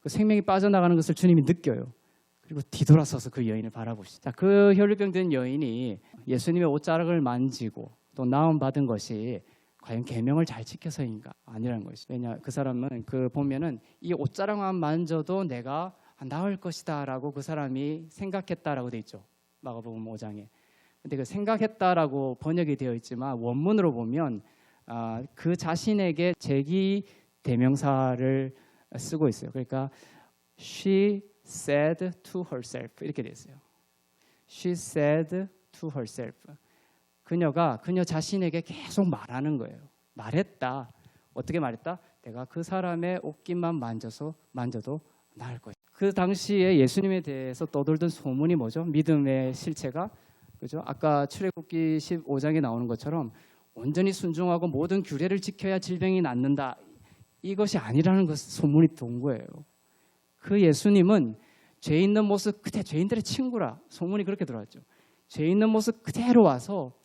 그 생명이 빠져나가는 것을 주님이 느껴요. 그리고 뒤돌아서서 그 여인을 바라보시죠. 자, 그 혈루병 든 여인이 예수님의 옷자락을 만지고 또 나음 받은 것이 과연 계명을 잘 지켜서인가? 아니라는 것이. 왜냐, 그 사람은 그 보면은 이 옷자락만 만져도 내가 나을 것이다라고 그 사람이 생각했다라고 돼 있죠. 마가복음 5장에. 근데 그 생각했다라고 번역이 되어 있지만 원문으로 보면 그 자신에게 제기 대명사를 쓰고 있어요. 그러니까 she said to herself 이렇게 돼 있어요. She said to herself. 그녀가 그녀 자신에게 계속 말하는 거예요. 말했다. 어떻게 말했다? 내가 그 사람의 옷깃만 만져도 나을 것이다. 그 당시에 예수님에 대해서 떠돌던 소문이 뭐죠? 믿음의 실체가, 그죠? 아까 출애굽기 15장에 나오는 것처럼 온전히 순종하고 모든 규례를 지켜야 질병이 낫는다. 이것이 아니라는 것 소문이 돈 거예요. 그 예수님은 죄 있는 모습 그대 죄인들의 친구라 소문이 그렇게 들어왔죠. 죄 있는 모습 그대로 와서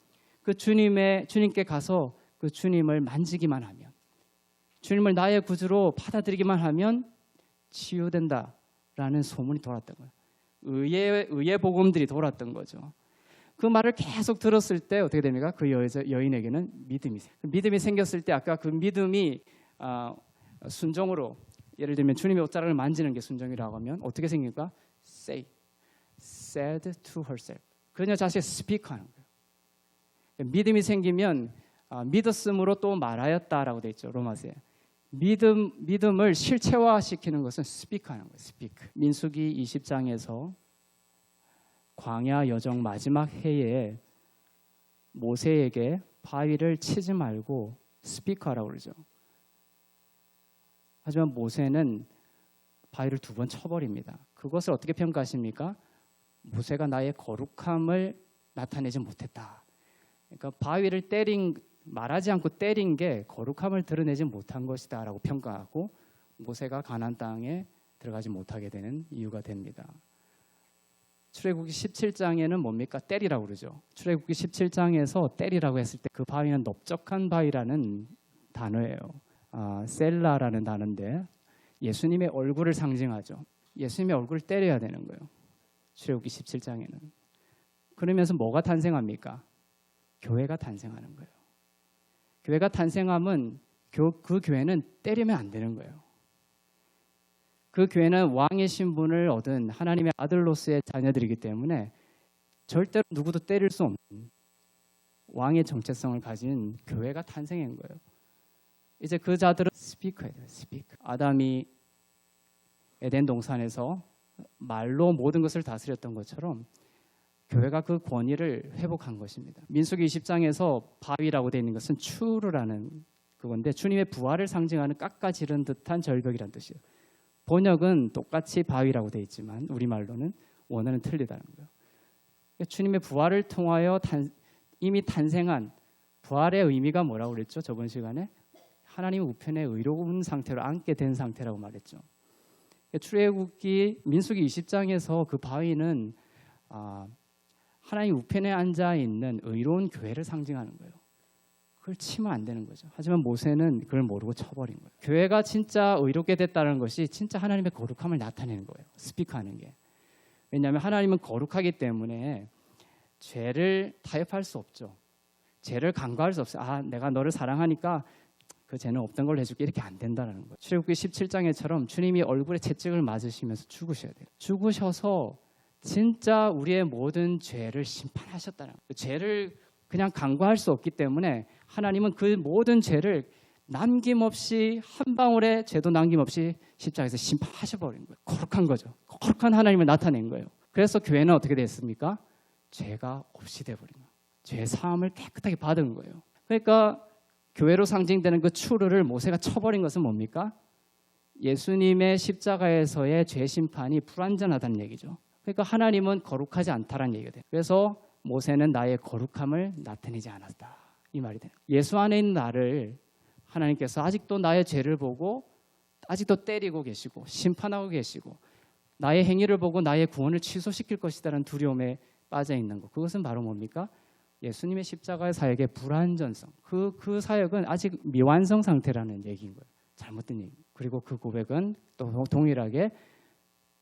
그 주님께 가서 그 주님을 만지기만 하면, 주님을 나의 구주로 받아들이기만 하면 치유된다라는 소문이 돌았던 거예요. 의의 복음들이 돌았던 거죠. 그 말을 계속 들었을 때 어떻게 됩니까? 그 여인에게는 믿음이 생겼을 때 아까 그 믿음이 순종으로, 예를 들면 주님의 옷자락을 만지는 게 순종이라고 하면 어떻게 생깁니까? said to herself. 그녀 자신이 스피크하는 거예요. 믿음이 생기면 믿었음으로 또 말하였다라고 돼 있죠. 로마서에. 믿음을 실체화시키는 것은 스피크하는 거예요. 스피크. 민수기 20장에서 광야 여정 마지막 해에 모세에게 바위를 치지 말고 스피크하라고 그러죠. 하지만 모세는 바위를 2번 쳐버립니다. 그것을 어떻게 평가하십니까? 모세가 나의 거룩함을 나타내지 못했다. 그러니까 바위를 말하지 않고 때린 게 거룩함을 드러내지 못한 것이다 라고 평가하고 모세가 가나안 땅에 들어가지 못하게 되는 이유가 됩니다. 출애굽기 17장에는 뭡니까? 때리라고 그러죠. 출애굽기 17장에서 때리라고 했을 때 그 바위는 넓적한 바위라는 단어예요. 셀라라는 단어인데 예수님의 얼굴을 상징하죠. 예수님의 얼굴을 때려야 되는 거예요. 출애굽기 17장에는. 그러면서 뭐가 탄생합니까? 교회가 탄생하는 거예요. 교회가 탄생하면 그 교회는 때리면 안 되는 거예요. 그 교회는 왕의 신분을 얻은 하나님의 아들로서의 자녀들이기 때문에 절대로 누구도 때릴 수 없는 왕의 정체성을 가진 교회가 탄생한 거예요. 이제 그 자들은 스피커예요. 스피커. 아담이 에덴 동산에서 말로 모든 것을 다스렸던 것처럼 교회가 그 권위를 회복한 것입니다. 민수기 20장에서 바위라고 되어 있는 것은 추르라는 그건데 주님의 부활을 상징하는 깎아지른 듯한 절벽이라는 뜻이에요. 번역은 똑같이 바위라고 되어 있지만 우리말로는 원어는 틀리다는 거예요. 주님의 부활을 통하여 이미 탄생한 부활의 의미가 뭐라고 그랬죠? 저번 시간에 하나님 우편에 의로운 상태로 앉게 된 상태라고 말했죠. 출애굽기 민수기 20장에서 그 바위는 하나님 우편에 앉아 있는 의로운 교회를 상징하는 거예요. 그걸 치면 안 되는 거죠. 하지만 모세는 그걸 모르고 쳐버린 거예요. 교회가 진짜 의롭게 됐다는 것이 진짜 하나님의 거룩함을 나타내는 거예요. 스피크하는 게. 왜냐하면 하나님은 거룩하기 때문에 죄를 타협할 수 없죠. 죄를 간과할 수 없어요. 내가 너를 사랑하니까 그 죄는 없던 걸 해줄게. 이렇게 안 된다는 거예요. 출애굽기 17장에처럼 주님이 얼굴에 채찍을 맞으시면서 죽으셔야 돼요. 죽으셔서 진짜 우리의 모든 죄를 심판하셨다는 거예요. 죄를 그냥 간과할 수 없기 때문에 하나님은 그 모든 죄를 남김없이 한 방울의 죄도 남김없이 십자가에서 심판하셔버린 거예요. 거룩한 거죠. 거룩한 하나님을 나타낸 거예요. 그래서 교회는 어떻게 됐습니까? 죄가 없이 돼버린 거예요. 죄 사함을 깨끗하게 받은 거예요. 그러니까 교회로 상징되는 그 추르를 모세가 쳐버린 것은 뭡니까? 예수님의 십자가에서의 죄 심판이 불완전하다는 얘기죠. 그러니까 하나님은 거룩하지 않다라는 얘기가 돼요. 그래서 모세는 나의 거룩함을 나타내지 않았다. 이 말이 돼요. 예수 안에 있는 나를 하나님께서 아직도 나의 죄를 보고 아직도 때리고 계시고 심판하고 계시고 나의 행위를 보고 나의 구원을 취소시킬 것이라는 두려움에 빠져 있는 것. 그것은 바로 뭡니까? 예수님의 십자가의 사역의 불완전성. 그 사역은 아직 미완성 상태라는 얘기인 거예요. 잘못된 얘기. 그리고 그 고백은 또 동일하게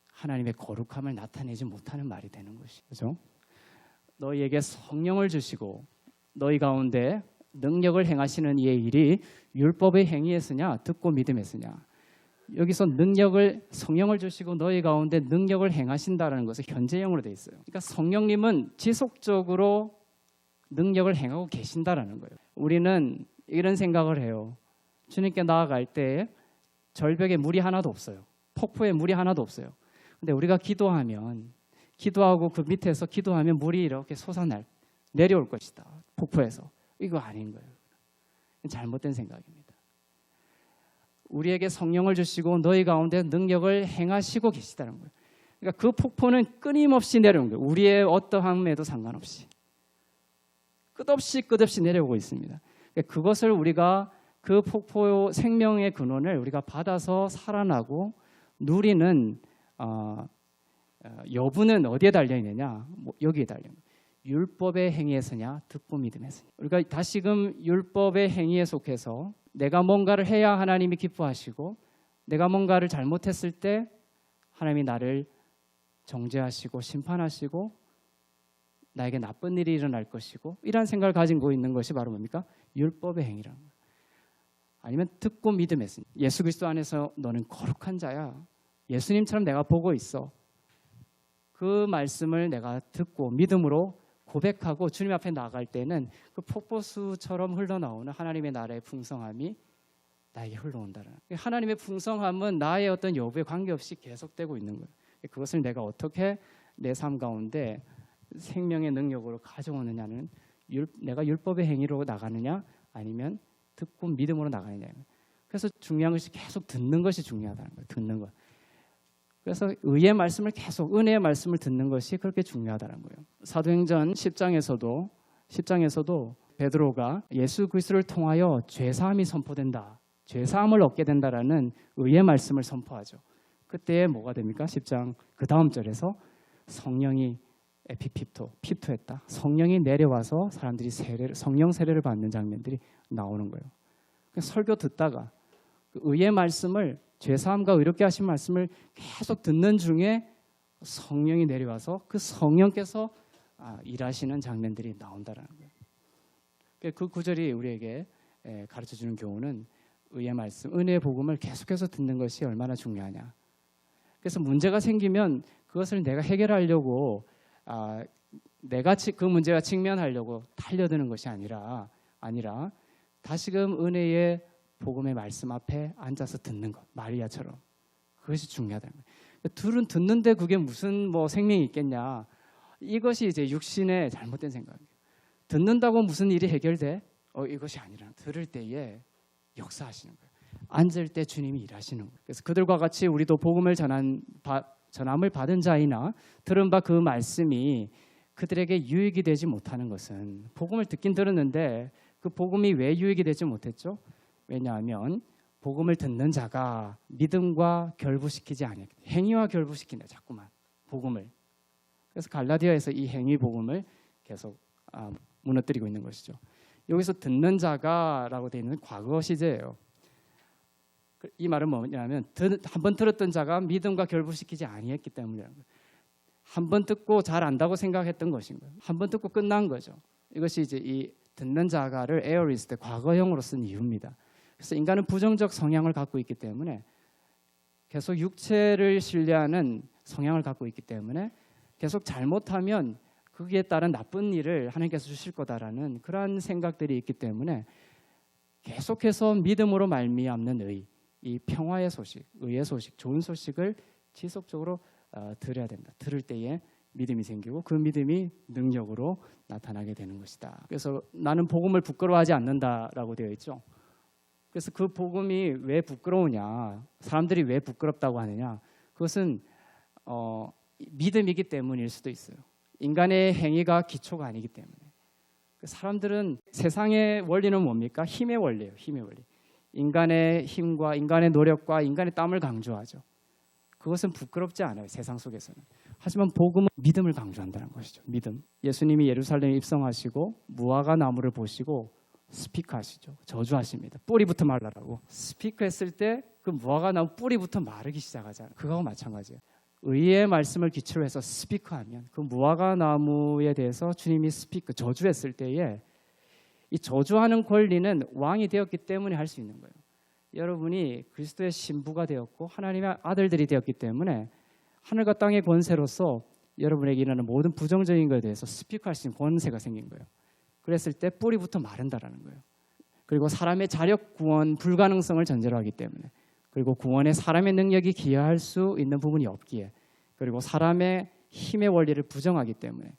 하나님의 거룩함을 나타내지 못하는 말이 되는 것이죠. 그렇죠? 너희에게 성령을 주시고 너희 가운데 능력을 행하시는 이의 일이 율법의 행위에서냐 듣고 믿음에서냐. 여기서 성령을 주시고 너희 가운데 능력을 행하신다라는 것은 현재형으로 되어 있어요. 그러니까 성령님은 지속적으로 능력을 행하고 계신다라는 거예요. 우리는 이런 생각을 해요. 주님께 나아갈 때 절벽에 물이 하나도 없어요. 폭포에 물이 하나도 없어요. 근데 우리가 기도하고 그 밑에서 기도하면 물이 이렇게 내려올 것이다. 폭포에서. 이거 아닌 거예요. 잘못된 생각입니다. 우리에게 성령을 주시고 너희 가운데 능력을 행하시고 계시다는 거예요. 그러니까 그 폭포는 끊임없이 내려오는 거예요. 우리의 어떠함에도 상관없이. 끝없이 내려오고 있습니다. 그러니까 그것을 우리가 그 폭포 생명의 근원을 우리가 받아서 살아나고 누리는 여부는 어디에 달려 있느냐? 여기에 달려 있는 거예요. 율법의 행위에서냐 듣고 믿음에서냐. 우리가 다시금 율법의 행위에 속해서 내가 뭔가를 해야 하나님이 기뻐하시고 내가 뭔가를 잘못했을 때 하나님이 나를 정죄하시고 심판하시고 나에게 나쁜 일이 일어날 것이고 이런 생각을 가지고 있는 것이 바로 뭡니까? 율법의 행위라는 거예요. 아니면 듣고 믿음에서냐. 예수 그리스도 안에서 너는 거룩한 자야. 예수님처럼 내가 보고 있어. 그 말씀을 내가 듣고 믿음으로 고백하고 주님 앞에 나갈 때는 그 폭포수처럼 흘러나오는 하나님의 나라의 풍성함이 나에게 흘러온다는. 하나님의 풍성함은 나의 어떤 여부에 관계없이 계속되고 있는 거예요. 그것을 내가 어떻게 내 삶 가운데 생명의 능력으로 가져오느냐는 내가 율법의 행위로 나가느냐 아니면 듣고 믿음으로 나가느냐. 그래서 중요한 것이 계속 듣는 것이 중요하다는 거예요. 듣는 것. 그래서 의의 말씀을 계속 은혜의 말씀을 듣는 것이 그렇게 중요하다는 거예요. 사도행전 10장에서도 베드로가 예수 그리스도를 통하여 죄사함이 선포된다. 죄사함을 얻게 된다라는 의의 말씀을 선포하죠. 그때 뭐가 됩니까? 10장 그 다음 절에서 성령이 피토했다. 성령이 내려와서 사람들이 성령 세례를 받는 장면들이 나오는 거예요. 설교 듣다가 그 의의 말씀을 죄사함과 의롭게 하신 말씀을 계속 듣는 중에 성령이 내려와서 그 성령께서 일하시는 장면들이 나온다라는 거예요. 그 구절이 우리에게 가르쳐주는 교훈은 의의 말씀, 은혜의 복음을 계속해서 듣는 것이 얼마나 중요하냐. 그래서 문제가 생기면 그것을 내가 해결하려고 내가 그 문제가 직면하려고 달려드는 것이 아니라 다시금 은혜의 복음의 말씀 앞에 앉아서 듣는 것, 마리아처럼. 그것이 중요하다는 거예요. 둘은 듣는데 그게 무슨 생명이 있겠냐. 이것이 이제 육신의 잘못된 생각이에요. 듣는다고 무슨 일이 해결돼? 이것이 아니라 들을 때에 역사하시는 거예요. 앉을 때 주님이 일하시는 거예요. 그래서 그들과 같이 우리도 복음을 전함을 받은 자이나 들은 바 그 말씀이 그들에게 유익이 되지 못하는 것은 복음을 듣긴 들었는데 그 복음이 왜 유익이 되지 못했죠? 왜냐하면 복음을 듣는 자가 믿음과 결부시키지 아니하게 행위와 결부시킨다. 자꾸만 복음을. 그래서 갈라디아에서 이 행위 복음을 계속 무너뜨리고 있는 것이죠. 여기서 듣는 자가라고 되어 있는 과거 시제예요. 이 말은 뭐냐면 한 번 들었던 자가 믿음과 결부시키지 아니했기 때문이라는 거예요. 한 번 듣고 잘 안다고 생각했던 것인 거예요. 한 번 듣고 끝난 거죠. 이것이 이제 이 듣는 자가를 에어리스트 과거형으로 쓴 이유입니다. 그래서 인간은 부정적 성향을 갖고 있기 때문에 계속 육체를 신뢰하는 성향을 갖고 있기 때문에 계속 잘못하면 거기에 따른 나쁜 일을 하나님께서 주실 거다라는 그러한 생각들이 있기 때문에 계속해서 믿음으로 말미암는 이 평화의 소식, 의의 소식, 좋은 소식을 지속적으로 들어야 된다. 들을 때에 믿음이 생기고 그 믿음이 능력으로 나타나게 되는 것이다. 그래서 나는 복음을 부끄러워하지 않는다라고 되어 있죠. 그래서 그 복음이 왜 부끄러우냐, 사람들이 왜 부끄럽다고 하느냐, 그것은 믿음이기 때문일 수도 있어요. 인간의 행위가 기초가 아니기 때문에. 사람들은 세상의 원리는 뭡니까? 힘의 원리예요. 힘의 원리. 인간의 힘과 인간의 노력과 인간의 땀을 강조하죠. 그것은 부끄럽지 않아요. 세상 속에서는. 하지만 복음은 믿음을 강조한다는 것이죠. 믿음. 예수님이 예루살렘에 입성하시고 무화과 나무를 보시고 스피크하시죠. 저주하십니다. 뿌리부터 말라라고. 스피크했을 때 그 무화과 나무 뿌리부터 마르기 시작하잖아요. 그거하고 마찬가지예요. 의의 말씀을 기초로 해서 스피크하면 그 무화과 나무에 대해서 주님이 저주했을 때에 이 저주하는 권리는 왕이 되었기 때문에 할 수 있는 거예요. 여러분이 그리스도의 신부가 되었고 하나님의 아들들이 되었기 때문에 하늘과 땅의 권세로서 여러분에게 일어나는 모든 부정적인 것에 대해서 스피크할 수 있는 권세가 생긴 거예요. 그랬을 때 뿌리부터 마른다라는 거예요. 그리고 사람의 자력 구원 불가능성을 전제로 하기 때문에, 그리고 구원에 사람의 능력이 기여할 수 있는 부분이 없기에, 그리고 사람의 힘의 원리를 부정하기 때문에,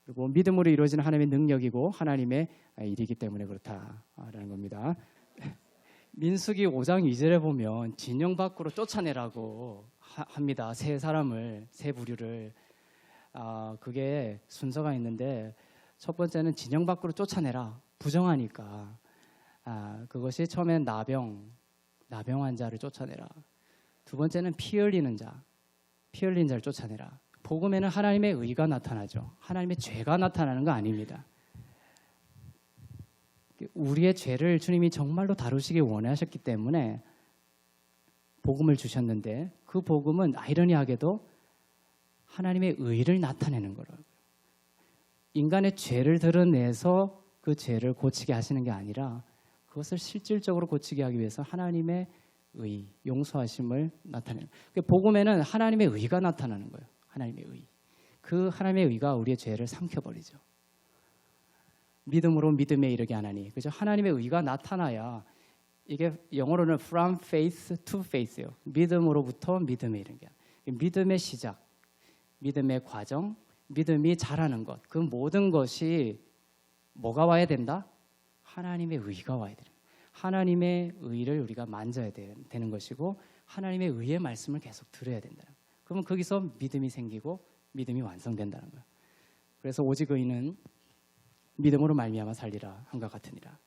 그리고 믿음으로 이루어지는 하나님의 능력이고 하나님의 일이기 때문에 그렇다라는 겁니다. 민수기 5장 2절에 보면 진영 밖으로 쫓아내라고 합니다. 세 사람을, 세 부류를. 그게 순서가 있는데 첫 번째는 진영 밖으로 쫓아내라. 부정하니까. 그것이 처음엔 나병 환자를 쫓아내라. 두 번째는 피 흘리는 자를 쫓아내라. 복음에는 하나님의 의가 나타나죠. 하나님의 죄가 나타나는 거 아닙니다. 우리의 죄를 주님이 정말로 다루시기 원하셨기 때문에 복음을 주셨는데, 그 복음은 아이러니하게도 하나님의 의를 나타내는 거라고요. 인간의 죄를 드러내서 그 죄를 고치게 하시는 게 아니라 그것을 실질적으로 고치게 하기 위해서 하나님의 의, 용서하심을 나타내는 거예요. 복음에는 하나님의 의가 나타나는 거예요. 하나님의 의. 그 하나님의 의가 우리의 죄를 삼켜버리죠. 믿음으로 믿음에 이르게 하나니. 그죠? 하나님의 의가 나타나야, 이게 영어로는 from faith to faith예요. 믿음으로부터 믿음에 이르게. 믿음의 시작, 믿음의 과정, 믿음이 자라는 것, 그 모든 것이 뭐가 와야 된다? 하나님의 의가 와야 돼요. 하나님의 의를 우리가 만져야 되는 것이고, 하나님의 의의 말씀을 계속 들어야 된다. 그러면 거기서 믿음이 생기고 믿음이 완성된다는 거예요. 그래서 오직 의인은 믿음으로 말미암아 살리라 함과 같으니라.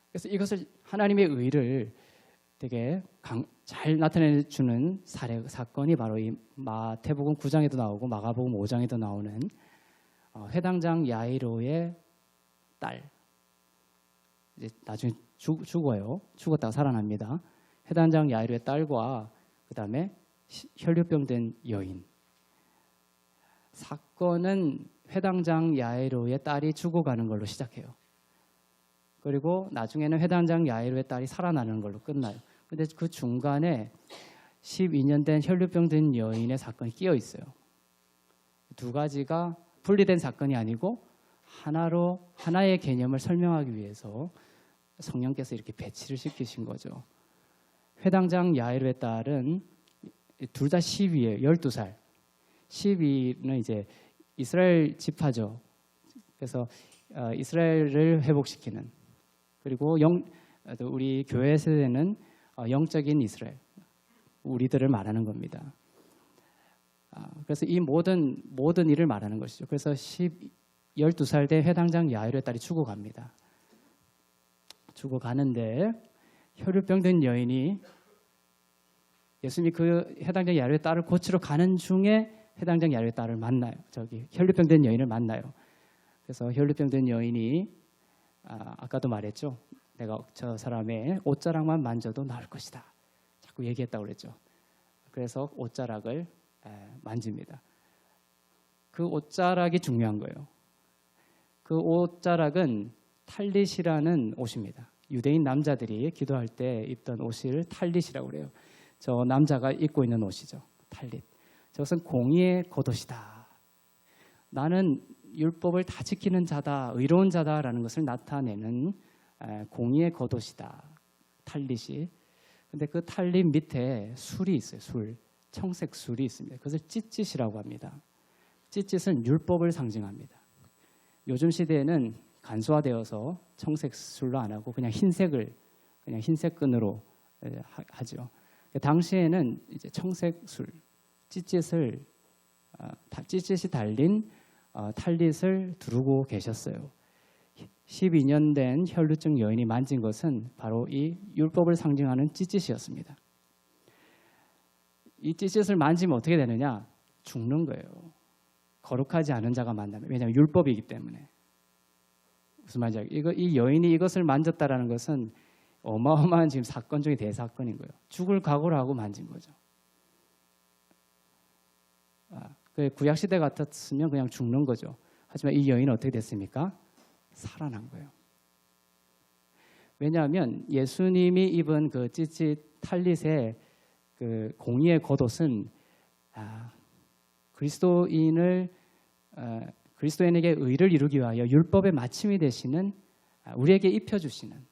그래서 이것을, 하나님의 의를 되게 잘 나타내주는 사건이 바로 이 마태복음 9장에도 나오고 마가복음 5장에도 나오는 회당장 야이로의 딸. 이제 나중에 죽어요. 죽었다가 살아납니다. 회당장 야이로의 딸과 그 다음에 혈류병된 여인. 사건은 회당장 야이로의 딸이 죽어가는 걸로 시작해요. 그리고 나중에는 회당장 야이로의 딸이 살아나는 걸로 끝나요. 근데 그 중간에 12년 된 혈류병된 여인의 사건이 끼어 있어요. 두 가지가 분리된 사건이 아니고 하나의 개념을 설명하기 위해서 성령께서 이렇게 배치를 시키신 거죠. 회당장 야이로의 딸은 둘 다 12예요. 12살. 12는 이제 이스라엘 지파죠. 그래서 이스라엘을 회복시키는, 그리고 우리 교회 세대는 영적인 이스라엘, 우리들을 말하는 겁니다. 그래서 이 모든 일을 말하는 것이죠. 그래서 12살 때 회당장 야이로의 딸이 죽어갑니다. 죽어가는데 혈류병든 여인이, 예수님이 그 회당장 야이로의 딸을 고치러 가는 중에 회당장 야이로의 딸을 만나요. 혈류병든 여인을 만나요. 그래서 혈류병든 여인이 아까도 말했죠. 내가 저 사람의 옷자락만 만져도 나을 것이다. 자꾸 얘기했다고 그랬죠. 그래서 옷자락을 만집니다. 그 옷자락이 중요한 거예요. 그 옷자락은 탈릿이라는 옷입니다. 유대인 남자들이 기도할 때 입던 옷을 탈릿이라고 그래요. 저 남자가 입고 있는 옷이죠. 탈릿. 저것은 공의의 겉옷이다. 나는 율법을 다 지키는 자다, 의로운 자다라는 것을 나타내는 공의의 겉옷이다. 탈릿이. 근데 그 탈릿 밑에 술이 있어요. 청색 술이 있습니다. 그것을 찢짓이라고 합니다. 찢짓은 율법을 상징합니다. 요즘 시대에는 간소화되어서 청색 술로 안 하고 그냥 흰색 끈으로 하죠. 당시에는 이제 청색 술, 찢짓을 찌릿이 달린 탈릿을 두르고 계셨어요. 12년 된 혈루증 여인이 만진 것은 바로 이 율법을 상징하는 찌릿이었습니다. 이 찌릿을 만지면 어떻게 되느냐? 죽는 거예요. 거룩하지 않은 자가 만나면. 왜냐하면 율법이기 때문에. 무슨 말인지 알겠어요? 이 여인이 이것을 만졌다라는 것은 어마어마한 지금 사건 중에 대사건인 거예요. 죽을 각오를 하고 만진 거죠. 구약 시대 같았으면 그냥 죽는 거죠. 하지만 이 여인은 어떻게 됐습니까? 살아난 거예요. 왜냐하면 예수님이 입은 그 찌릿 탈릿의 그 공의의 겉옷은 그리스도인에게 의를 이루기 위하여 율법의 마침이 되시는 우리에게 입혀주시는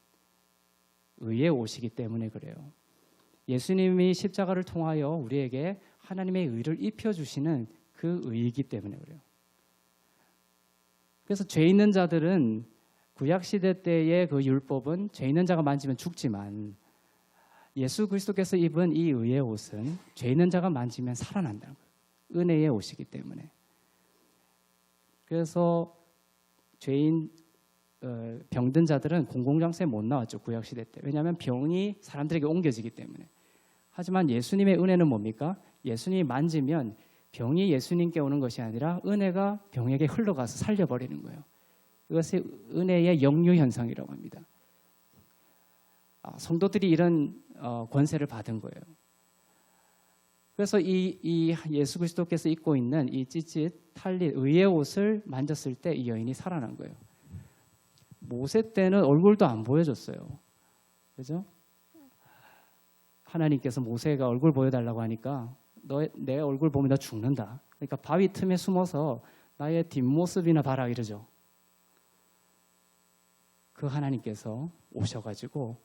의의 옷이기 때문에 그래요. 예수님이 십자가를 통하여 우리에게 하나님의 의를 입혀주시는 그 의이기 때문에 그래요. 그래서 죄 있는 자들은 구약시대 때의 그 율법은 죄 있는 자가 만지면 죽지만 예수 그리스도께서 입은 이 의의 옷은 죄 있는 자가 만지면 살아난다는 거예요. 은혜의 옷이기 때문에. 그래서 죄인 병든 자들은 공공장소에 못 나왔죠. 구약시대 때. 왜냐하면 병이 사람들에게 옮겨지기 때문에. 하지만 예수님의 은혜는 뭡니까? 예수님이 만지면 병이 예수님께 오는 것이 아니라 은혜가 병에게 흘러가서 살려버리는 거예요. 이것이 은혜의 역류 현상이라고 합니다. 성도들이 이런 권세를 받은 거예요. 그래서 이 예수 그리스도께서 입고 있는 이 찌릿 탈릿 의의 옷을 만졌을 때 이 여인이 살아난 거예요. 모세 때는 얼굴도 안 보여줬어요. 그죠? 하나님께서 모세가 얼굴 보여달라고 하니까 내 얼굴 보면 나 죽는다. 그러니까 바위 틈에 숨어서 나의 뒷모습이나 봐라 이러죠. 그 하나님께서 오셔가지고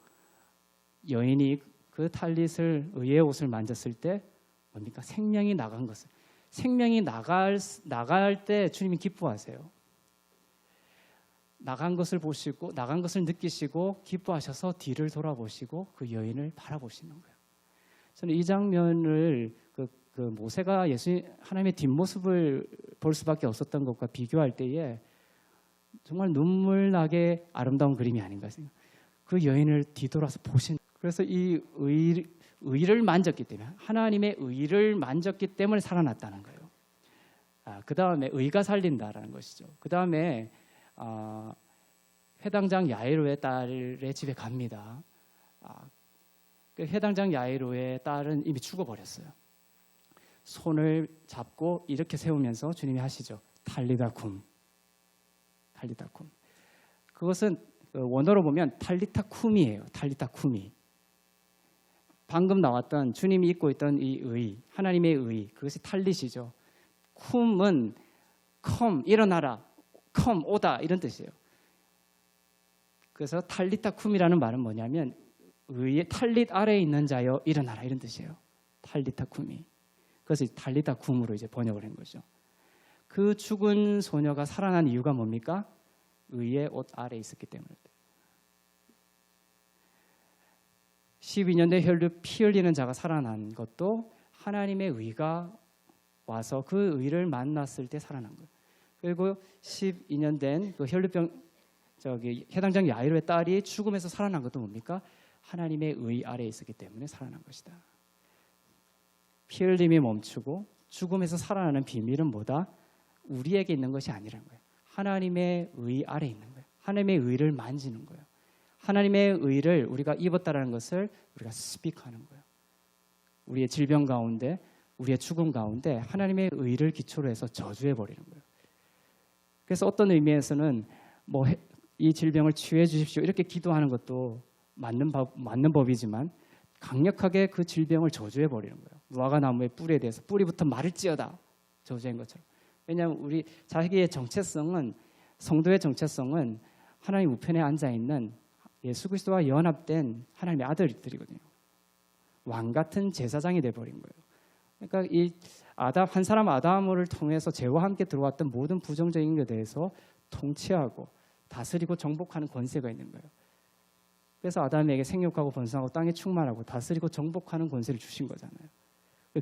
여인이 그 탈릿을 의의 옷을 만졌을 때 뭡니까? 생명이 나간 것을. 생명이 나갈 때 주님이 기뻐하세요. 나간 것을 보시고 나간 것을 느끼시고 기뻐하셔서 뒤를 돌아보시고 그 여인을 바라보시는 거예요. 저는 이 장면을 그 모세가 하나님의 뒷모습을 볼 수밖에 없었던 것과 비교할 때에 정말 눈물 나게 아름다운 그림이 아닌가 생각해요. 그 여인을 뒤돌아서 보신. 그래서 이 의를 만졌기 때문에 하나님의 의를 만졌기 때문에 살아났다는 거예요. 그 다음에 의가 살린다라는 것이죠. 그 다음에 회당장 야이로의 딸의 집에 갑니다. 그 회당장 야이로의 딸은 이미 죽어버렸어요. 손을 잡고 이렇게 세우면서 주님이 하시죠. 탈리다 쿰. 탈리다 쿰. 그것은 원어로 보면 탈리타 쿰이에요. 탈리타 쿰이. 방금 나왔던 주님이 입고 있던 이 의, 하나님의 의, 그것이 탈릿이죠. 쿰은 컴, 일어나라, 컴, 오다 이런 뜻이에요. 그래서 탈리타 쿰이라는 말은 뭐냐면 의의 탈릿 아래에 있는 자여 일어나라 이런 뜻이에요. 탈리타 쿰이. 그래서 탈리타 쿰으로 이제 번역을 한 거죠. 그 죽은 소녀가 살아난 이유가 뭡니까? 의의 옷 아래에 있었기 때문에. 12년 된 혈류 피 흘리는 자가 살아난 것도 하나님의 의가 와서 그 의를 만났을 때 살아난 거예요. 그리고 12년 된 그 혈류병 해당장 야이로의 딸이 죽음에서 살아난 것도 뭡니까? 하나님의 의 아래에 있었기 때문에 살아난 것이다. 피 흘림이 멈추고 죽음에서 살아나는 비밀은 뭐다? 우리에게 있는 것이 아니라는 거예요. 하나님의 의 아래에 있는 거예요. 하나님의 의를 만지는 거예요. 하나님의 의를 우리가 입었다라는 것을 우리가 스픽하는 거예요. 우리의 질병 가운데, 우리의 죽음 가운데 하나님의 의를 기초로 해서 저주해 버리는 거예요. 그래서 어떤 의미에서는 이 질병을 치유해 주십시오 이렇게 기도하는 것도 맞는 법이지만 강력하게 그 질병을 저주해 버리는 거예요. 무화과 나무의 뿌리에 대해서 뿌리부터 마를지어다 저주한 것처럼. 왜냐하면 우리 자기의 정체성은, 성도의 정체성은 하나님 우편에 앉아 있는 예수 그리스도와 연합된 하나님의 아들들이거든요. 왕 같은 제사장이 돼 버린 거예요. 그러니까 이 한 사람 아담을 통해서 죄와 함께 들어왔던 모든 부정적인 것에 대해서 통치하고 다스리고 정복하는 권세가 있는 거예요. 그래서 아담에게 생육하고 번성하고 땅에 충만하고 다스리고 정복하는 권세를 주신 거잖아요.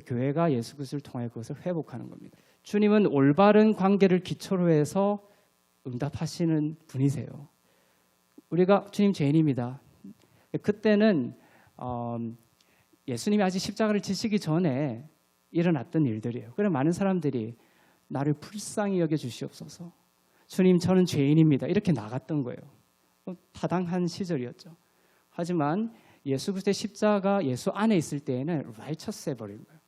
교회가 예수 그리스도를 통하여 그것을 회복하는 겁니다. 주님은 올바른 관계를 기초로 해서 응답하시는 분이세요. 우리가 주님 죄인입니다. 그때는 예수님이 아직 십자가를 지시기 전에 일어났던 일들이에요. 그래 많은 사람들이 나를 불쌍히 여겨 주시옵소서. 주님 저는 죄인입니다. 이렇게 나갔던 거예요. 타당한 시절이었죠. 하지만 예수 그리스도의 십자가 예수 안에 있을 때에는 righteous 해버린 거예요.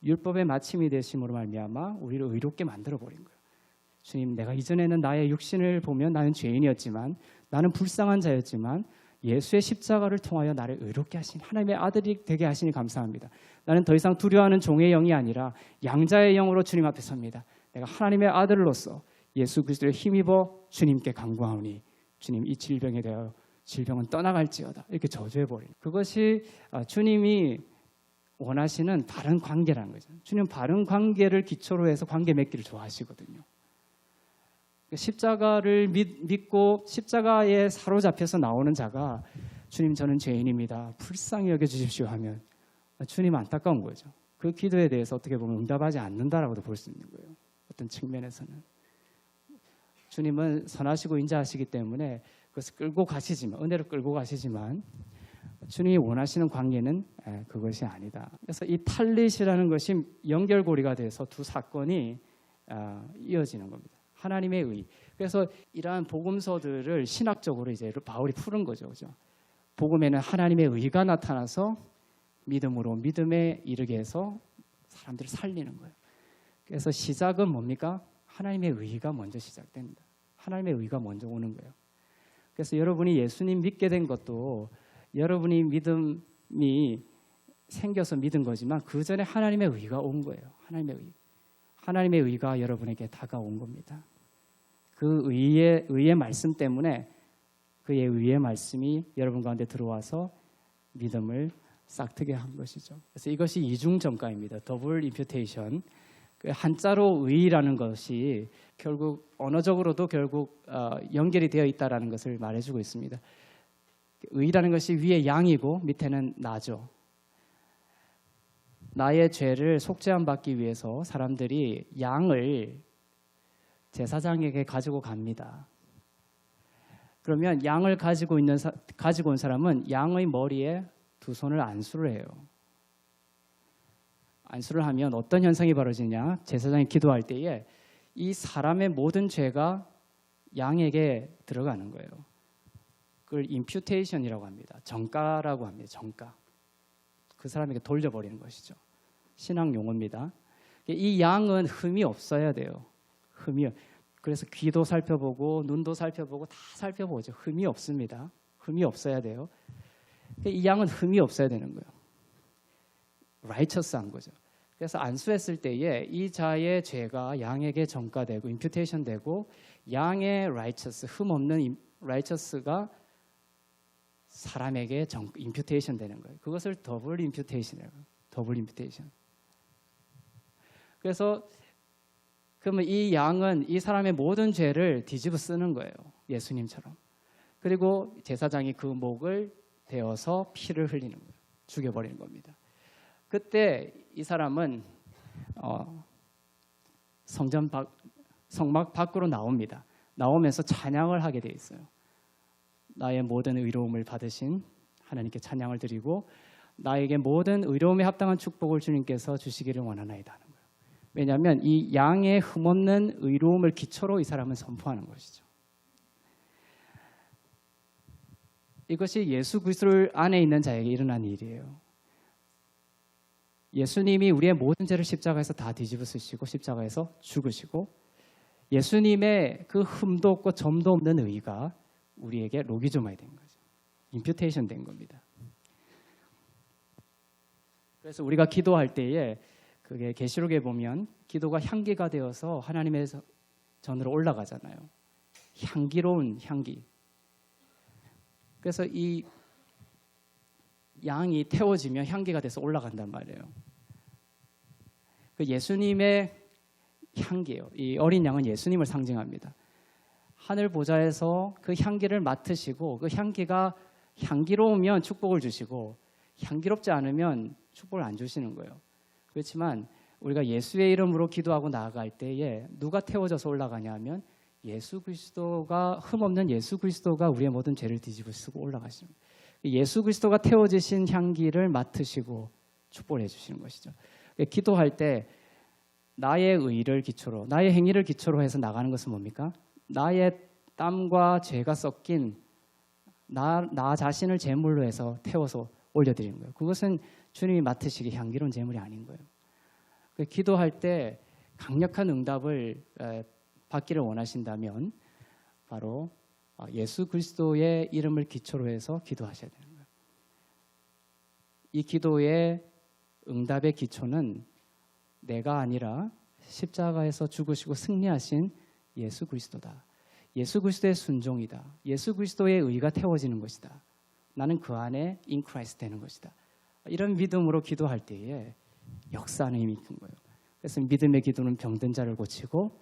율법의 마침이 되심으로 말미암아 우리를 의롭게 만들어버린 거예요. 주님 내가 이전에는 나의 육신을 보면 나는 죄인이었지만 나는 불쌍한 자였지만 예수의 십자가를 통하여 나를 의롭게 하신 하나님의 아들이 되게 하시니 감사합니다. 나는 더 이상 두려워하는 종의 영이 아니라 양자의 영으로 주님 앞에 섭니다. 내가 하나님의 아들로서 예수 그리스도를 힘입어 주님께 간구하오니 주님 이 질병에 대하여 질병은 떠나갈지어다. 이렇게 저주해버린 그것이 주님이 원하시는 바른 관계라는 거죠. 주님은 바른 관계를 기초로 해서 관계 맺기를 좋아하시거든요. 십자가를 믿고 십자가에 사로잡혀서 나오는 자가 주님 저는 죄인입니다. 불쌍히 여겨주십시오 하면 주님 안타까운 거죠. 그 기도에 대해서 어떻게 보면 응답하지 않는다라고도 볼 수 있는 거예요. 어떤 측면에서는. 주님은 선하시고 인자하시기 때문에 그것을 끌고 가시지만 은혜로 끌고 가시지만 주님이 원하시는 관계는 그것이 아니다. 그래서 이 탈릿이라는 것이 연결고리가 돼서 두 사건이 이어지는 겁니다. 하나님의 의. 그래서 이러한 복음서들을 신학적으로 이제 바울이 푸는 거죠. 그죠? 복음에는 하나님의 의가 나타나서 믿음으로 믿음에 이르게 해서 사람들을 살리는 거예요. 그래서 시작은 뭡니까? 하나님의 의가 먼저 시작됩니다. 하나님의 의가 먼저 오는 거예요. 그래서 여러분이 예수님 믿게 된 것도 여러분이 믿음이 생겨서 믿은 거지만 그 전에 하나님의 의가 온 거예요. 하나님의 의가 여러분에게 다가온 겁니다. 그 의의 말씀 때문에 그의 의의 말씀이 여러분 가운데 들어와서 믿음을 싹트게 한 것이죠. 그래서 이것이 이중점가입니다. 더블 임퓨테이션. 그 한자로 의라는 것이 결국 언어적으로도 결국 연결이 되어 있다라는 것을 말해주고 있습니다. 의라는 것이 위에 양이고 밑에는 나죠. 나의 죄를 속죄함 받기 위해서 사람들이 양을 제사장에게 가지고 갑니다. 그러면 양을 가지고 온 사람은 양의 머리에 두 손을 안수를 해요. 안수를 하면 어떤 현상이 벌어지냐? 제사장이 기도할 때에 이 사람의 모든 죄가 양에게 들어가는 거예요. 그걸 임퓨테이션이라고 합니다. 정가라고 합니다. 정가. 그 사람에게 돌려버리는 것이죠. 신앙 용어입니다. 이 양은 흠이 없어야 돼요. 그래서 귀도 살펴보고 눈도 살펴보고 다 살펴보죠. 흠이 없습니다. 흠이 없어야 돼요. 이 양은 흠이 없어야 되는 거예요. righteous한 거죠. 그래서 안수했을 때에 이 자의 죄가 양에게 전가되고 임퓨테이션 되고 양의 righteous, 흠 없는 righteous가 사람에게 임퓨테이션 되는 거예요. 그것을 더블 임퓨테이션이라고 해요. 더블 임퓨테이션. 그래서 그러면 이 양은 이 사람의 모든 죄를 뒤집어 쓰는 거예요. 예수님처럼. 그리고 제사장이 그 목을 대어서 피를 흘리는 거예요. 죽여버리는 겁니다. 그때 이 사람은 성막 밖으로 나옵니다. 나오면서 찬양을 하게 돼 있어요. 나의 모든 의로움을 받으신 하나님께 찬양을 드리고 나에게 모든 의로움에 합당한 축복을 주님께서 주시기를 원하나이다 하는 거예요. 왜냐하면 이 양의 흠없는 의로움을 기초로 이 사람은 선포하는 것이죠. 이것이 예수 그리스도 안에 있는 자에게 일어난 일이에요. 예수님이 우리의 모든 죄를 십자가에서 다 뒤집어 쓰시고 십자가에서 죽으시고 예수님의 그 흠도 없고 점도 없는 의가 우리에게 로기조마이 된 거죠. 임퓨테이션 된 겁니다. 그래서 우리가 기도할 때에 그게 계시록에 보면 기도가 향기가 되어서 하나님의 전으로 올라가잖아요. 향기로운 향기. 그래서 이 양이 태워지면 향기가 돼서 올라간단 말이에요. 그 예수님의 향기예요. 이 어린 양은 예수님을 상징합니다. 하늘 보좌에서 그 향기를 맡으시고 그 향기가 향기로우면 축복을 주시고 향기롭지 않으면 축복을 안 주시는 거예요. 그렇지만 우리가 예수의 이름으로 기도하고 나아갈 때에 누가 태워져서 올라가냐면 예수 그리스도가, 흠없는 예수 그리스도가 우리의 모든 죄를 뒤집어 쓰고 올라가시는 거예요. 예수 그리스도가 태워지신 향기를 맡으시고 축복을 해주시는 것이죠. 기도할 때 나의 의를 기초로, 나의 행위를 기초로 해서 나가는 것은 뭡니까? 나의 땀과 죄가 섞인 나 자신을 제물로 해서 태워서 올려드리는 거예요. 그것은 주님이 맡으시기 향기로운 제물이 아닌 거예요. 기도할 때 강력한 응답을 받기를 원하신다면 바로 예수 그리스도의 이름을 기초로 해서 기도하셔야 되는 거예요. 이 기도의 응답의 기초는 내가 아니라 십자가에서 죽으시고 승리하신 예수 그리스도다. 예수 그리스도의 순종이다. 예수 그리스도의 의가 태워지는 것이다. 나는 그 안에 in Christ 되는 것이다. 이런 믿음으로 기도할 때에 역사하는 힘이 큰 거예요. 그래서 믿음의 기도는 병든 자를 고치고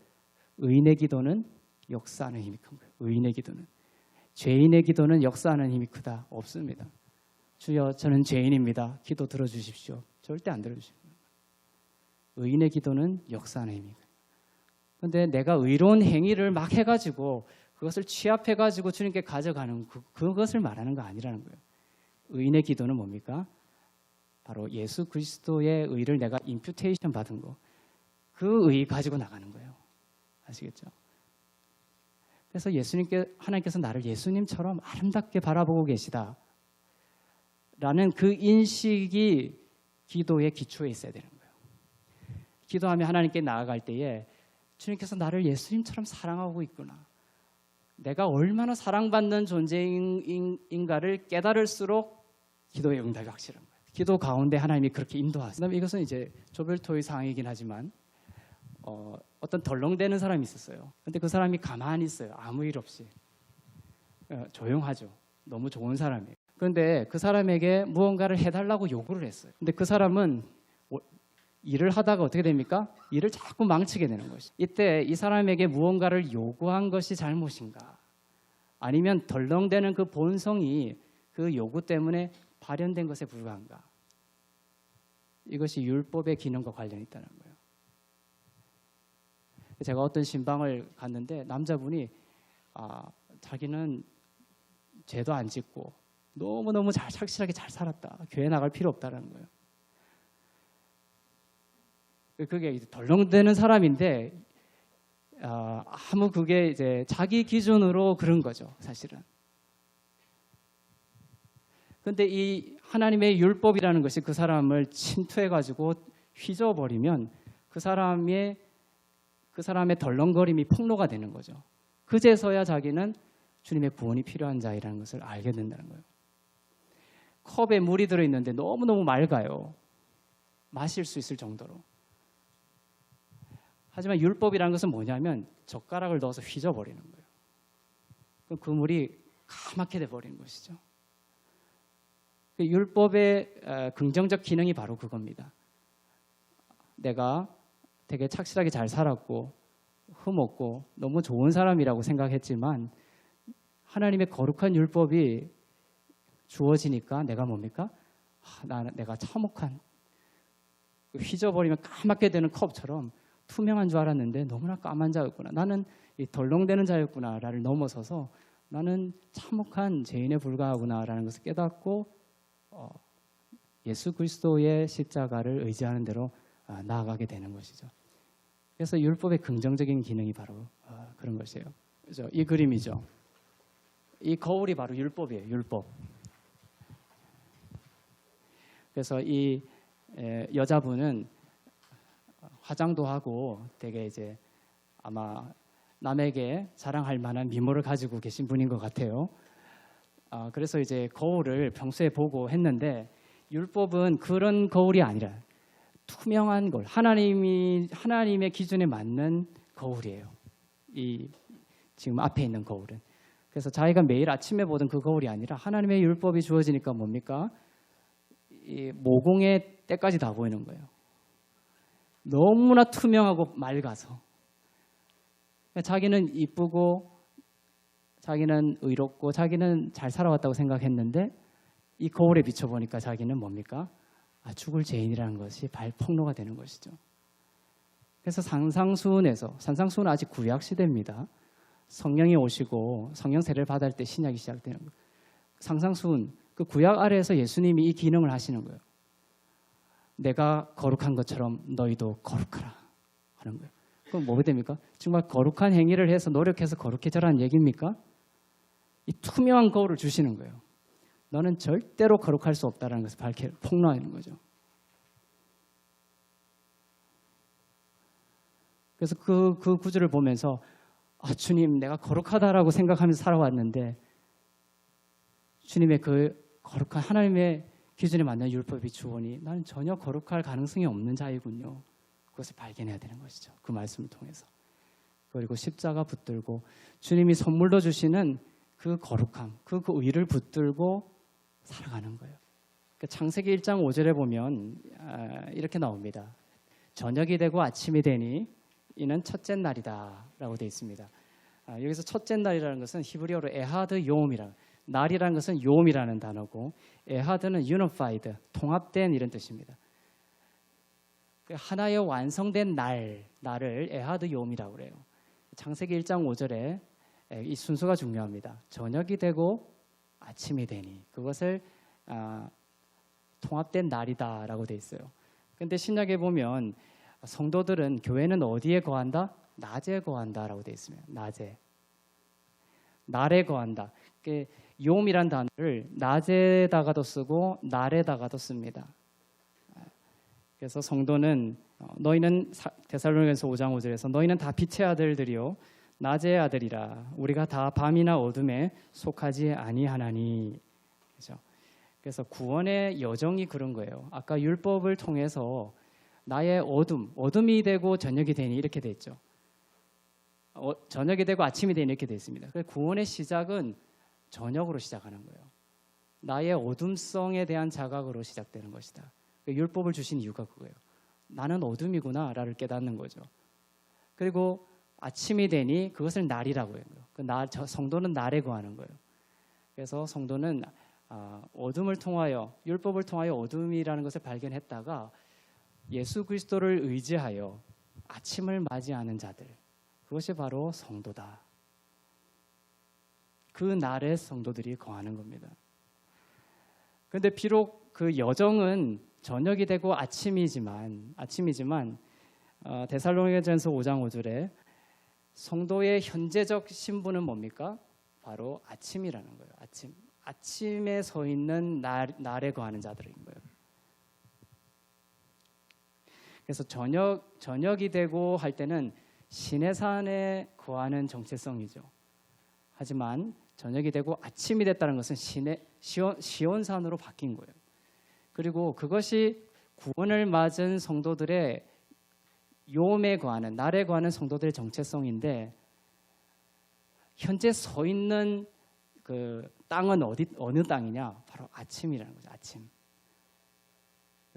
의인의 기도는 역사하는 힘이 큰 거예요. 의인의 기도는. 죄인의 기도는 역사하는 힘이 크다. 없습니다. 주여 저는 죄인입니다. 기도 들어주십시오. 절대 안 들어주십니다. 의인의 기도는 역사하는 힘이 커요. 그런데 내가 의로운 행위를 막 해가지고 그것을 취합해가지고 주님께 가져가는 그것을 말하는 거 아니라는 거예요. 의인의 기도는 뭡니까? 바로 예수 그리스도의 의를 내가 임퓨테이션 받은 거. 그 의 가지고 나가는 거예요. 아시겠죠? 그래서 하나님께서 나를 예수님처럼 아름답게 바라보고 계시다. 라는 그 인식이 기도의 기초에 있어야 되는 거예요. 기도하며 하나님께 나아갈 때에 주님께서 나를 예수님처럼 사랑하고 있구나. 내가 얼마나 사랑받는 존재인가를 깨달을수록 기도의 응답이 확실한 거예요. 기도 가운데 하나님이 그렇게 인도하세요. 그다음에 이것은 이제 조별토의 상황이긴 하지만 어떤 덜렁대는 사람이 있었어요. 근데 그 사람이 가만히 있어요. 아무 일 없이. 조용하죠. 너무 좋은 사람이에요. 그런데 그 사람에게 무언가를 해달라고 요구를 했어요. 근데 그 사람은 일을 하다가 어떻게 됩니까? 일을 자꾸 망치게 되는 것이. 이때 이 사람에게 무언가를 요구한 것이 잘못인가? 아니면 덜렁대는 그 본성이 그 요구 때문에 발현된 것에 불과한가? 이것이 율법의 기능과 관련이 있다는 거예요. 제가 어떤 신방을 갔는데 남자분이 자기는 죄도 안 짓고 너무너무 착실하게 잘 살았다. 교회 나갈 필요 없다는 거예요. 그게 덜렁대는 사람인데 아무 그게 이제 자기 기준으로 그런 거죠, 사실은. 그런데 이 하나님의 율법이라는 것이 그 사람을 침투해가지고 휘저어버리면 그 사람의 덜렁거림이 폭로가 되는 거죠. 그제서야 자기는 주님의 구원이 필요한 자이라는 것을 알게 된다는 거예요. 컵에 물이 들어있는데 너무너무 맑아요. 마실 수 있을 정도로. 하지만 율법이라는 것은 뭐냐면 젓가락을 넣어서 휘저어버리는 거예요. 그럼 그 물이 까맣게 돼버리는 것이죠. 율법의 긍정적 기능이 바로 그겁니다. 내가 되게 착실하게 잘 살았고 흠없고 너무 좋은 사람이라고 생각했지만 하나님의 거룩한 율법이 주어지니까 내가 뭡니까? 내가 참혹한 휘저어버리면 까맣게 되는 컵처럼 투명한 줄 알았는데 너무나 까만 자였구나. 나는 이 덜렁대는 자였구나를 넘어서서 나는 참혹한 죄인에 불과하구나라는 것을 깨닫고 예수 그리스도의 십자가를 의지하는 대로 나아가게 되는 것이죠. 그래서 율법의 긍정적인 기능이 바로 그런 것이에요. 그렇죠? 이 그림이죠. 이 거울이 바로 율법이에요. 율법. 그래서 이 여자분은 화장도 하고 되게 이제 아마 남에게 자랑할 만한 미모를 가지고 계신 분인 것 같아요. 그래서 이제 거울을 평소에 보고 했는데 율법은 그런 거울이 아니라 투명한 거울, 하나님의 기준에 맞는 거울이에요. 이 지금 앞에 있는 거울은. 그래서 자기가 매일 아침에 보던 그 거울이 아니라 하나님의 율법이 주어지니까 뭡니까? 이 모공의 때까지 다 보이는 거예요. 너무나 투명하고 맑아서. 자기는 이쁘고 자기는 의롭고 자기는 잘 살아왔다고 생각했는데 이 거울에 비춰보니까 자기는 뭡니까? 죽을 죄인이라는 것이 폭로가 되는 것이죠. 그래서 산상수훈은 아직 구약 시대입니다. 성령이 오시고 성령 세례를 받을 때 신약이 시작되는 거예요. 산상수훈, 그 구약 아래에서 예수님이 이 기능을 하시는 거예요. 내가 거룩한 것처럼 너희도 거룩하라 하는 거예요. 그럼 뭐가 됩니까? 정말 거룩한 행위를 해서 노력해서 거룩해져라는 얘기입니까? 이 투명한 거울을 주시는 거예요. 너는 절대로 거룩할 수 없다는 것을 폭로하는 거죠. 그래서 그 구절을 보면서 주님, 내가 거룩하다라고 생각하면서 살아왔는데 주님의 그 거룩한 하나님의 기준에 맞는 율법이 주오니 나는 전혀 거룩할 가능성이 없는 자이군요. 그것을 발견해야 되는 것이죠. 그 말씀을 통해서. 그리고 십자가 붙들고 주님이 선물로 주시는 그 거룩함, 그 의를 붙들고 살아가는 거예요. 창세기 1장 5절에 보면 이렇게 나옵니다. 저녁이 되고 아침이 되니 이는 첫째 날이다 라고 되어 있습니다. 여기서 첫째 날이라는 것은 히브리어로 에하드 요음이라, 날이라는 것은 요음이라는 단어고 에하드는 unified, 통합된 이런 뜻입니다. 하나의 완성된 날을 에하드 요음이라고 그래요. 창세기 1장 5절에 이 순서가 중요합니다. 저녁이 되고 아침이 되니 그것을 통합된 날이다라고 되어 있어요. 그런데 신약에 보면 성도들은 교회는 어디에 거한다? 낮에 거한다라고 되어 있습니다. 낮에. 날에 거한다. 요음이란 단어를 낮에다가도 쓰고 날에다가도 씁니다. 그래서 성도는 너희는 데살로니가서 5장 5절에서 너희는 다 빛의 아들들이요 낮의 아들이라 우리가 다 밤이나 어둠에 속하지 아니하나니. 그렇죠? 그래서 구원의 여정이 그런 거예요. 아까 율법을 통해서 나의 어둠이 되고 저녁이 되니 이렇게 돼 있죠. 저녁이 되고 아침이 되니 이렇게 돼 있습니다. 그래서 구원의 시작은 저녁으로 시작하는 거예요. 나의 어둠성에 대한 자각으로 시작되는 것이다. 율법을 주신 이유가 그거예요. 나는 어둠이구나라를 깨닫는 거죠. 그리고 아침이 되니 그것을 날이라고 해요. 성도는 날에 거하는 거예요. 그래서 성도는 어둠을 통하여 율법을 통하여 어둠이라는 것을 발견했다가 예수 그리스도를 의지하여 아침을 맞이하는 자들, 그것이 바로 성도다. 그 날에 성도들이 거하는 겁니다. 그런데 비록 그 여정은 저녁이 되고 아침이지만 데살로니가전서 5장 5절에 성도의 현재적 신분은 뭡니까? 바로 아침이라는 거예요. 아침에 서 있는 날에 거하는 자들인 거예요. 그래서 저녁이 되고 할 때는 시내산에 거하는 정체성이죠. 하지만 저녁이 되고 아침이 됐다는 것은 시온산으로 바뀐 거예요. 그리고 그것이 구원을 맞은 성도들의 요음에 거하는, 날에 거하는 성도들의 정체성인데 현재 서 있는 그 땅은 어느 땅이냐? 바로 아침이라는 거죠. 아침.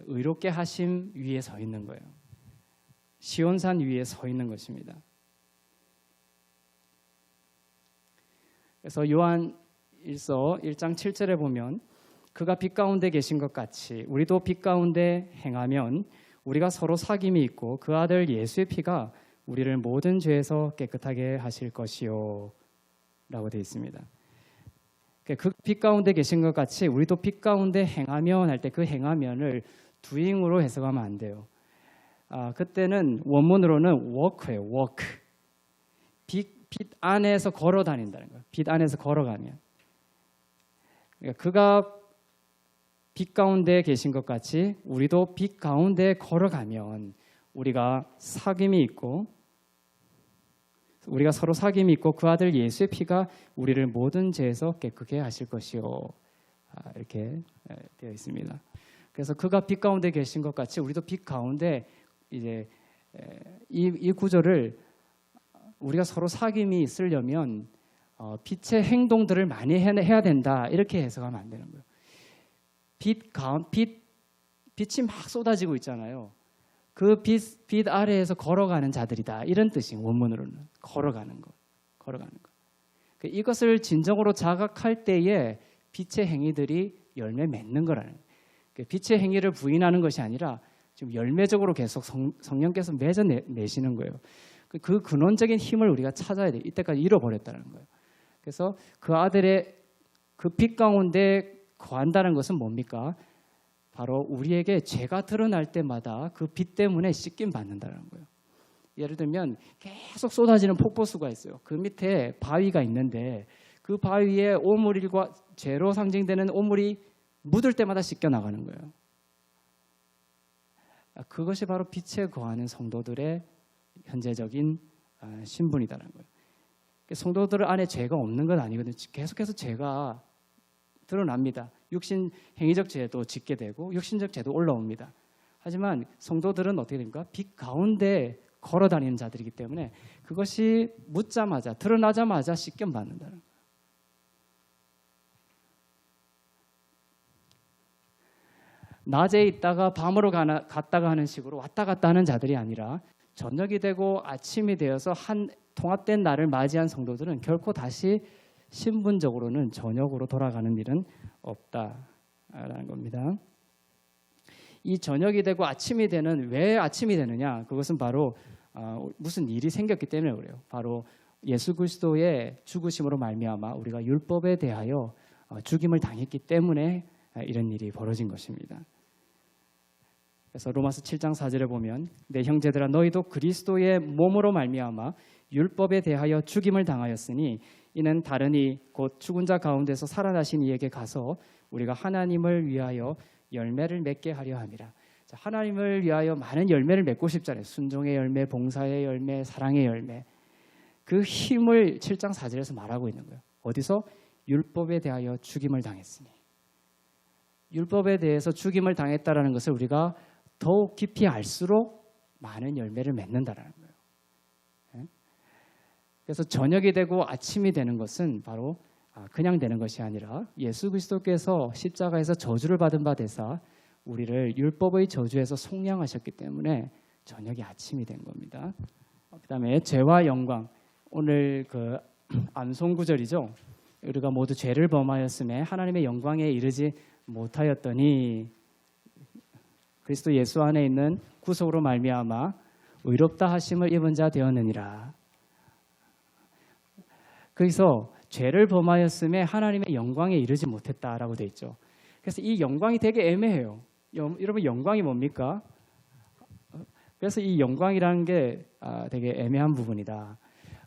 의롭게 하심 위에 서 있는 거예요. 시온산 위에 서 있는 것입니다. 그래서 요한 1서 1장 7절에 보면 그가 빛 가운데 계신 것 같이 우리도 빛 가운데 행하면 우리가 서로 사귐이 있고 그 아들 예수의 피가 우리를 모든 죄에서 깨끗하게 하실 것이요 라고 되어 있습니다. 그 빛 가운데 계신 것 같이 우리도 빛 가운데 행하면 할 때 그 행하면을 doing으로 해석하면 안 돼요. 그때는 원문으로는 walk예요. walk. 빛 안에서 걸어 다닌다는 거예요. 빛 안에서 걸어가면. 그러니까 그가 빛 가운데 계신 것 같이 우리도 빛 가운데 걸어가면 우리가 사귐이 있고 우리가 서로 사귐이 있고 그 아들 예수의 피가 우리를 모든 죄에서 깨끗게 하실 것이요. 이렇게 되어 있습니다. 그래서 그가 빛 가운데 계신 것 같이 우리도 빛 가운데 이제 이 구절을 우리가 서로 사귐이 있으려면 빛의 행동들을 많이 해야 된다 이렇게 해석하면 안 되는 거예요. 빛이 막 쏟아지고 있잖아요. 그 빛 아래에서 걸어가는 자들이다 이런 뜻이에요. 원문으로는 걸어가는 것. 이것을 진정으로 자각할 때에 빛의 행위들이 열매 맺는 거라는 거예요. 빛의 행위를 부인하는 것이 아니라 지금 열매적으로 계속 성령께서 맺어내시는 거예요. 그 근원적인 힘을 우리가 찾아야 돼요. 이때까지 잃어버렸다는 거예요. 그래서 그 아들의 그 빛 가운데 거한다는 것은 뭡니까? 바로 우리에게 죄가 드러날 때마다 그 빛 때문에 씻김 받는다는 거예요. 예를 들면 계속 쏟아지는 폭포수가 있어요. 그 밑에 바위가 있는데 그 바위에 오물일과 죄로 상징되는 오물이 묻을 때마다 씻겨 나가는 거예요. 그것이 바로 빛에 거하는 성도들의 현재적인 신분이라는 거예요. 성도들 안에 죄가 없는 건 아니거든요. 계속해서 죄가 드러납니다. 육신 행위적 죄도 짓게 되고 육신적 죄도 올라옵니다. 하지만 성도들은 어떻게 됩니까? 빛 가운데 걸어다니는 자들이기 때문에 그것이 묻자마자 드러나자마자 씻김 받는다는 거예요. 낮에 있다가 밤으로 갔다가 하는 식으로 왔다 갔다 하는 자들이 아니라 저녁이 되고 아침이 되어서 한 통합된 날을 맞이한 성도들은 결코 다시 신분적으로는 저녁으로 돌아가는 일은 없다라는 겁니다. 이 저녁이 되고 아침이 되는, 왜 아침이 되느냐? 그것은 바로 무슨 일이 생겼기 때문에 그래요. 바로 예수 그리스도의 죽으심으로 말미암아 우리가 율법에 대하여 죽임을 당했기 때문에 이런 일이 벌어진 것입니다. 그래서 로마서 7장 4절에 보면 내 형제들아 너희도 그리스도의 몸으로 말미암아 율법에 대하여 죽임을 당하였으니 이는 다르니 곧 죽은 자 가운데서 살아나신 이에게 가서 우리가 하나님을 위하여 열매를 맺게 하려 함이라. 자, 하나님을 위하여 많은 열매를 맺고 싶잖아요. 순종의 열매, 봉사의 열매, 사랑의 열매. 그 힘을 7장 4절에서 말하고 있는 거예요. 어디서? 율법에 대하여 죽임을 당했으니. 율법에 대해서 죽임을 당했다라는 것을 우리가 더욱 깊이 알수록 많은 열매를 맺는다라는 거예요. 그래서 저녁이 되고 아침이 되는 것은 바로 그냥 되는 것이 아니라 예수 그리스도께서 십자가에서 저주를 받은 바 되사 우리를 율법의 저주에서 속량하셨기 때문에 저녁이 아침이 된 겁니다. 그다음에 죄와 영광, 오늘 그 암송 구절이죠. 우리가 모두 죄를 범하였음에 하나님의 영광에 이르지 못하였더니 그리스도 예수 안에 있는 구속으로 말미암아 의롭다 하심을 입은 자 되었느니라. 그래서 죄를 범하였음에 하나님의 영광에 이르지 못했다라고 돼 있죠. 그래서 이 영광이 되게 애매해요. 여러분 영광이 뭡니까? 그래서 이 영광이라는 게 되게 애매한 부분이다.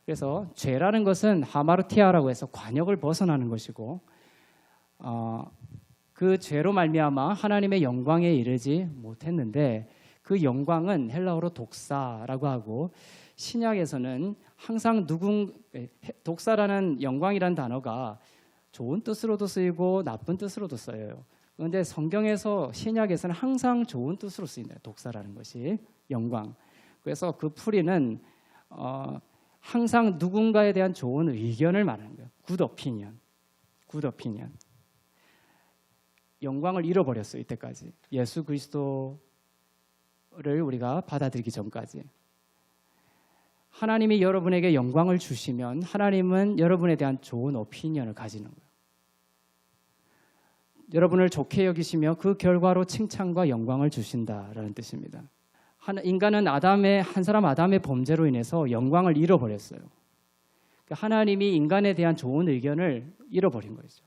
그래서 죄라는 것은 하마르티아라고 해서 관역을 벗어나는 것이고 그 죄로 말미암아 하나님의 영광에 이르지 못했는데 그 영광은 헬라어로 독사라고 하고 신약에서는 항상 독사라는 영광이라는 단어가 좋은 뜻으로도 쓰이고 나쁜 뜻으로도 쓰여요. 그런데 성경에서 신약에서는 항상 좋은 뜻으로 쓰인다. 독사라는 것이 영광. 그래서 그 풀이는 항상 누군가에 대한 좋은 의견을 말하는 거예요. 굿 오피니언. 영광을 잃어버렸어요. 이때까지. 예수 그리스도를 우리가 받아들이기 전까지. 하나님이 여러분에게 영광을 주시면 하나님은 여러분에 대한 좋은 오피니언을 가지는 거예요. 여러분을 좋게 여기시며 그 결과로 칭찬과 영광을 주신다라는 뜻입니다. 인간은 한 사람 아담의 범죄로 인해서 영광을 잃어버렸어요. 하나님이 인간에 대한 좋은 의견을 잃어버린 거죠.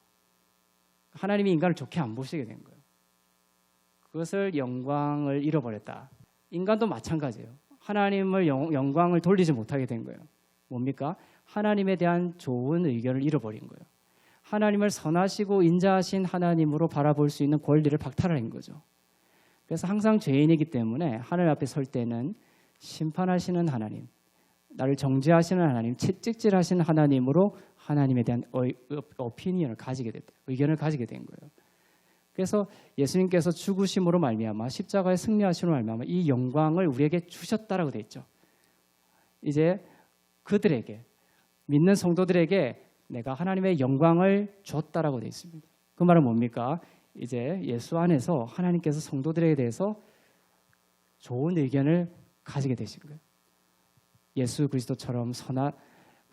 하나님이 인간을 좋게 안 보시게 된 거예요. 그것을 영광을 잃어버렸다. 인간도 마찬가지예요. 하나님을 영광을 돌리지 못하게 된 거예요. 뭡니까? 하나님에 대한 좋은 의견을 잃어버린 거예요. 하나님을 선하시고 인자하신 하나님으로 바라볼 수 있는 권리를 박탈한 거죠. 그래서 항상 죄인이기 때문에 하늘 앞에 설 때는 심판하시는 하나님, 나를 정죄하시는 하나님, 채찍질하시는 하나님으로 하나님에 대한 오피니언을 가지게 됐다. 의견을 가지게 된 거예요. 그래서 예수님께서 죽으심으로 말미암아 십자가에 승리하심으로 말미암아 이 영광을 우리에게 주셨다라고 돼 있죠. 이제 그들에게 믿는 성도들에게 내가 하나님의 영광을 줬다라고 돼 있습니다. 그 말은 뭡니까? 이제 예수 안에서 하나님께서 성도들에 대해서 좋은 의견을 가지게 되신 거예요. 예수 그리스도처럼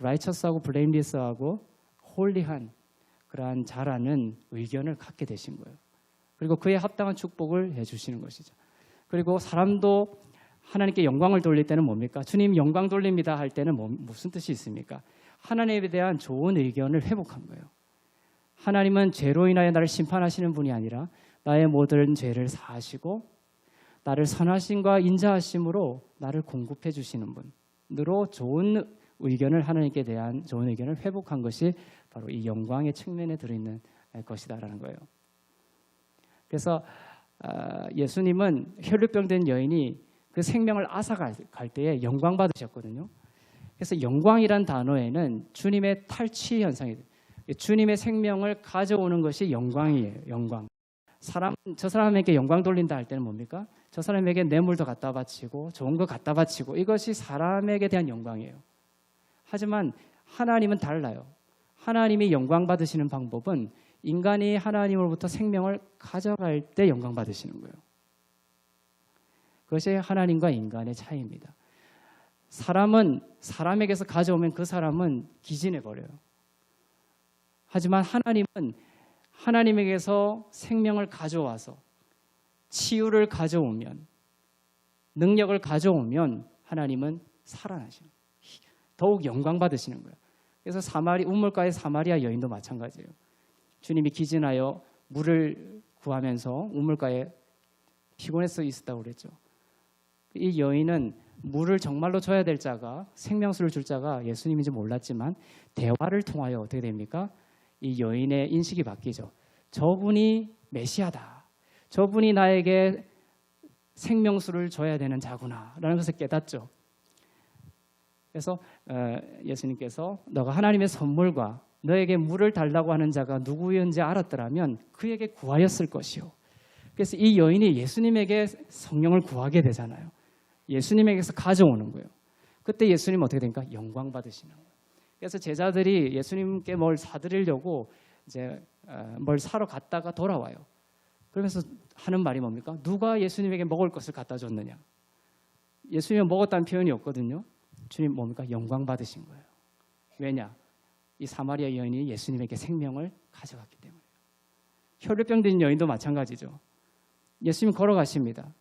righteous하고 blameless하고 홀리한 그러한 잘하는 의견을 갖게 되신 거예요. 그리고 그에 합당한 축복을 해주시는 것이죠. 그리고 사람도 하나님께 영광을 돌릴 때는 뭡니까? 주님 영광 돌립니다 할 때는 무슨 뜻이 있습니까? 하나님에 대한 좋은 의견을 회복한 거예요. 하나님은 죄로 인하여 나를 심판하시는 분이 아니라 나의 모든 죄를 사하시고 나를 선하심과 인자하심으로 나를 공급해 주시는 분으로 좋은 의견을, 하나님께 대한 좋은 의견을 회복한 것이 바로 이 영광의 측면에 들어있는 것이다라는 거예요. 그래서 예수님은 혈루병된 여인이 그 생명을 앗아갈 때에 영광 받으셨거든요. 그래서 영광이란 단어에는 주님의 탈취 현상이 돼요. 주님의 생명을 가져오는 것이 영광이에요. 영광. 저 사람에게 영광 돌린다 할 때는 뭡니까? 저 사람에게 뇌물도 갖다 바치고 좋은 거 갖다 바치고 이것이 사람에게 대한 영광이에요. 하지만 하나님은 달라요. 하나님이 영광 받으시는 방법은 인간이 하나님으로부터 생명을 가져갈 때 영광 받으시는 거예요. 그것이 하나님과 인간의 차이입니다. 사람은 사람에게서 가져오면 그 사람은 기진해 버려요. 하지만 하나님은 하나님에게서 생명을 가져와서 치유를 가져오면, 능력을 가져오면 하나님은 살아나시는 거예요. 더욱 영광 받으시는 거예요. 그래서 우물가의 사마리아 여인도 마찬가지예요. 주님이 기진하여 물을 구하면서 우물가에 피곤해서 있었다고 그랬죠. 이 여인은 물을 정말로 줘야 될 자가, 생명수를 줄 자가 예수님인지 몰랐지만 대화를 통하여 어떻게 됩니까? 이 여인의 인식이 바뀌죠. 저분이 메시아다. 저분이 나에게 생명수를 줘야 되는 자구나 라는 것을 깨닫죠. 그래서 예수님께서 너가 하나님의 선물과 너에게 물을 달라고 하는 자가 누구였는지 알았더라면 그에게 구하였을 것이요. 그래서 이 여인이 예수님에게 성령을 구하게 되잖아요. 예수님에게서 가져오는 거예요. 그때 예수님 어떻게 됩니까? 영광 받으시는 거예요. 그래서 제자들이 예수님께 뭘 사드리려고 이제 뭘 사러 갔다가 돌아와요. 그러면서 하는 말이 뭡니까? 누가 예수님에게 먹을 것을 갖다 줬느냐? 예수님이 먹었다는 표현이 없거든요. 주님 뭡니까? 영광 받으신 거예요. 왜냐? 이 사마리아 여인이 예수님에게 생명을 가져갔기 때문에. 혈루병 든 여인도 마찬가지죠. 예수님 걸어가십니다.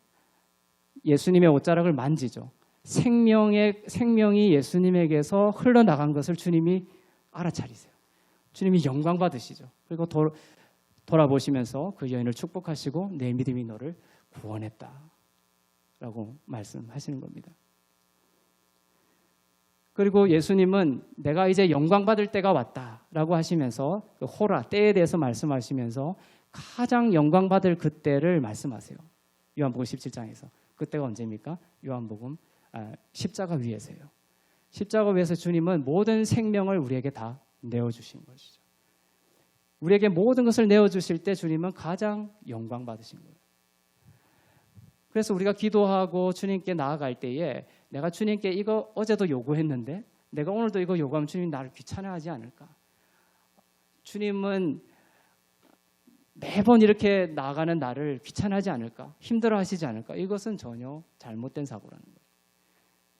예수님의 옷자락을 만지죠. 생명이 예수님에게서 흘러나간 것을 주님이 알아차리세요. 주님이 영광 받으시죠. 그리고 돌아보시면서 그 여인을 축복하시고 내 믿음이 너를 구원했다 라고 말씀하시는 겁니다. 그리고 예수님은 내가 이제 영광 받을 때가 왔다라고 하시면서 그 호라, 때에 대해서 말씀하시면서 가장 영광 받을 그때를 말씀하세요. 요한복음 17장에서. 그때가 언제입니까? 요한복음 십자가 위에서요. 십자가 위에서 주님은 모든 생명을 우리에게 다 내어주신 것이죠. 우리에게 모든 것을 내어주실 때 주님은 가장 영광 받으신 거예요. 그래서 우리가 기도하고 주님께 나아갈 때에 내가 주님께 이거 어제도 요구했는데 내가 오늘도 이거 요구하면 주님이 나를 귀찮아하지 않을까? 주님은 매번 이렇게 나아가는 나를 귀찮아하지 않을까? 힘들어하시지 않을까? 이것은 전혀 잘못된 사고라는 거예요.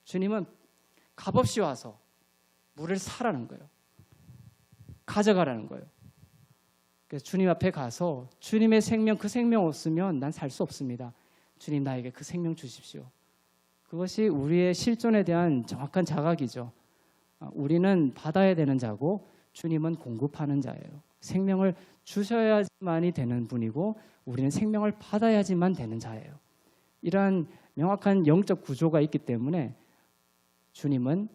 주님은 값없이 와서 물을 사라는 거예요. 가져가라는 거예요. 그래서 주님 앞에 가서 주님의 생명, 그 생명 없으면 난 살 수 없습니다. 주님 나에게 그 생명 주십시오. 그것이 우리의 실존에 대한 정확한 자각이죠. 우리는 받아야 되는 자고 주님은 공급하는 자예요. 생명을 주셔야지만이 되는 분이고 우리는 생명을 받아야지만 되는 자예요. 이러한 명확한 영적 구조가 있기 때문에 주님은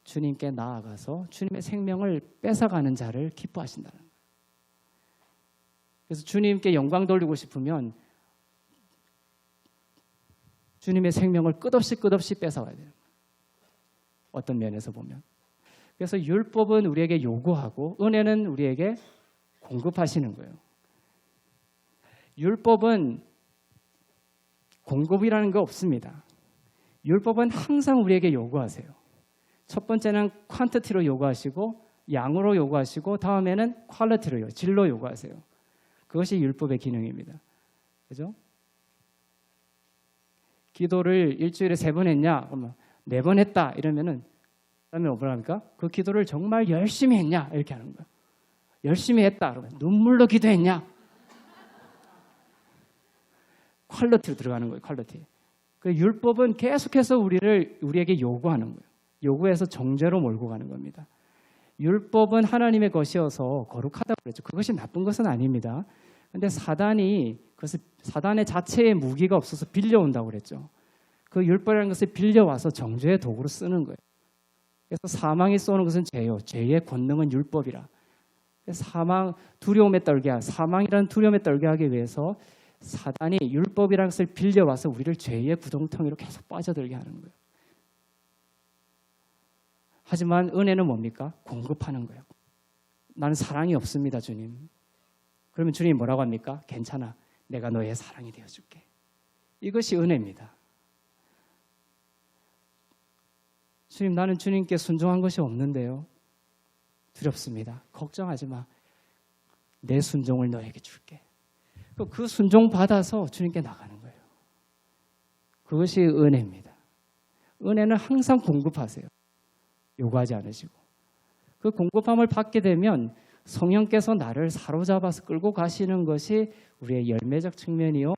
주님께 나아가서 주님의 생명을 뺏어가는 자를 기뻐하신다는 거예요. 그래서 주님께 영광 돌리고 싶으면 주님의 생명을 끝없이 뺏어가야 돼요. 어떤 면에서 보면. 그래서 율법은 우리에게 요구하고 은혜는 우리에게 공급하시는 거예요. 율법은 공급이라는 거 없습니다. 율법은 항상 우리에게 요구하세요. 첫 번째는 퀀티티로 요구하시고 양으로 요구하시고 다음에는 퀄리티로 질로 요구하세요. 그것이 율법의 기능입니다. 그죠? 기도를 일주일에 3번 했냐? 그러면 4번 했다. 이러면은 그러면 뭐라 합니까? 그 기도를 정말 열심히 했냐? 이렇게 하는 거예요. 열심히 했다. 그러면 눈물로 기도했냐? 퀄리티로 들어가는 거예요. 퀄리티. 그 율법은 계속해서 우리에게 요구하는 거예요. 요구해서 정죄로 몰고 가는 겁니다. 율법은 하나님의 것이어서 거룩하다고 그랬죠. 그것이 나쁜 것은 아닙니다. 근데 사단의 자체의 무기가 없어서 빌려온다고 그랬죠. 그 율법이라는 것을 빌려와서 정죄의 도구로 쓰는 거예요. 그래서 사망이 쏘는 것은 죄요. 죄의 권능은 율법이라. 사망이라는 두려움에 떨게 하기 위해서 사단이 율법이라는 것을 빌려와서 우리를 죄의 구덩텅이로 계속 빠져들게 하는 거예요. 하지만 은혜는 뭡니까? 공급하는 거예요. 나는 사랑이 없습니다, 주님. 그러면 주님이 뭐라고 합니까? 괜찮아. 내가 너의 사랑이 되어줄게. 이것이 은혜입니다. 주님, 나는 주님께 순종한 것이 없는데요. 두렵습니다. 걱정하지 마. 내 순종을 너에게 줄게. 그 순종 받아서 주님께 나가는 거예요. 그것이 은혜입니다. 은혜는 항상 공급하세요. 요구하지 않으시고. 그 공급함을 받게 되면 성령께서 나를 사로잡아서 끌고 가시는 것이 우리의 열매적 측면이요,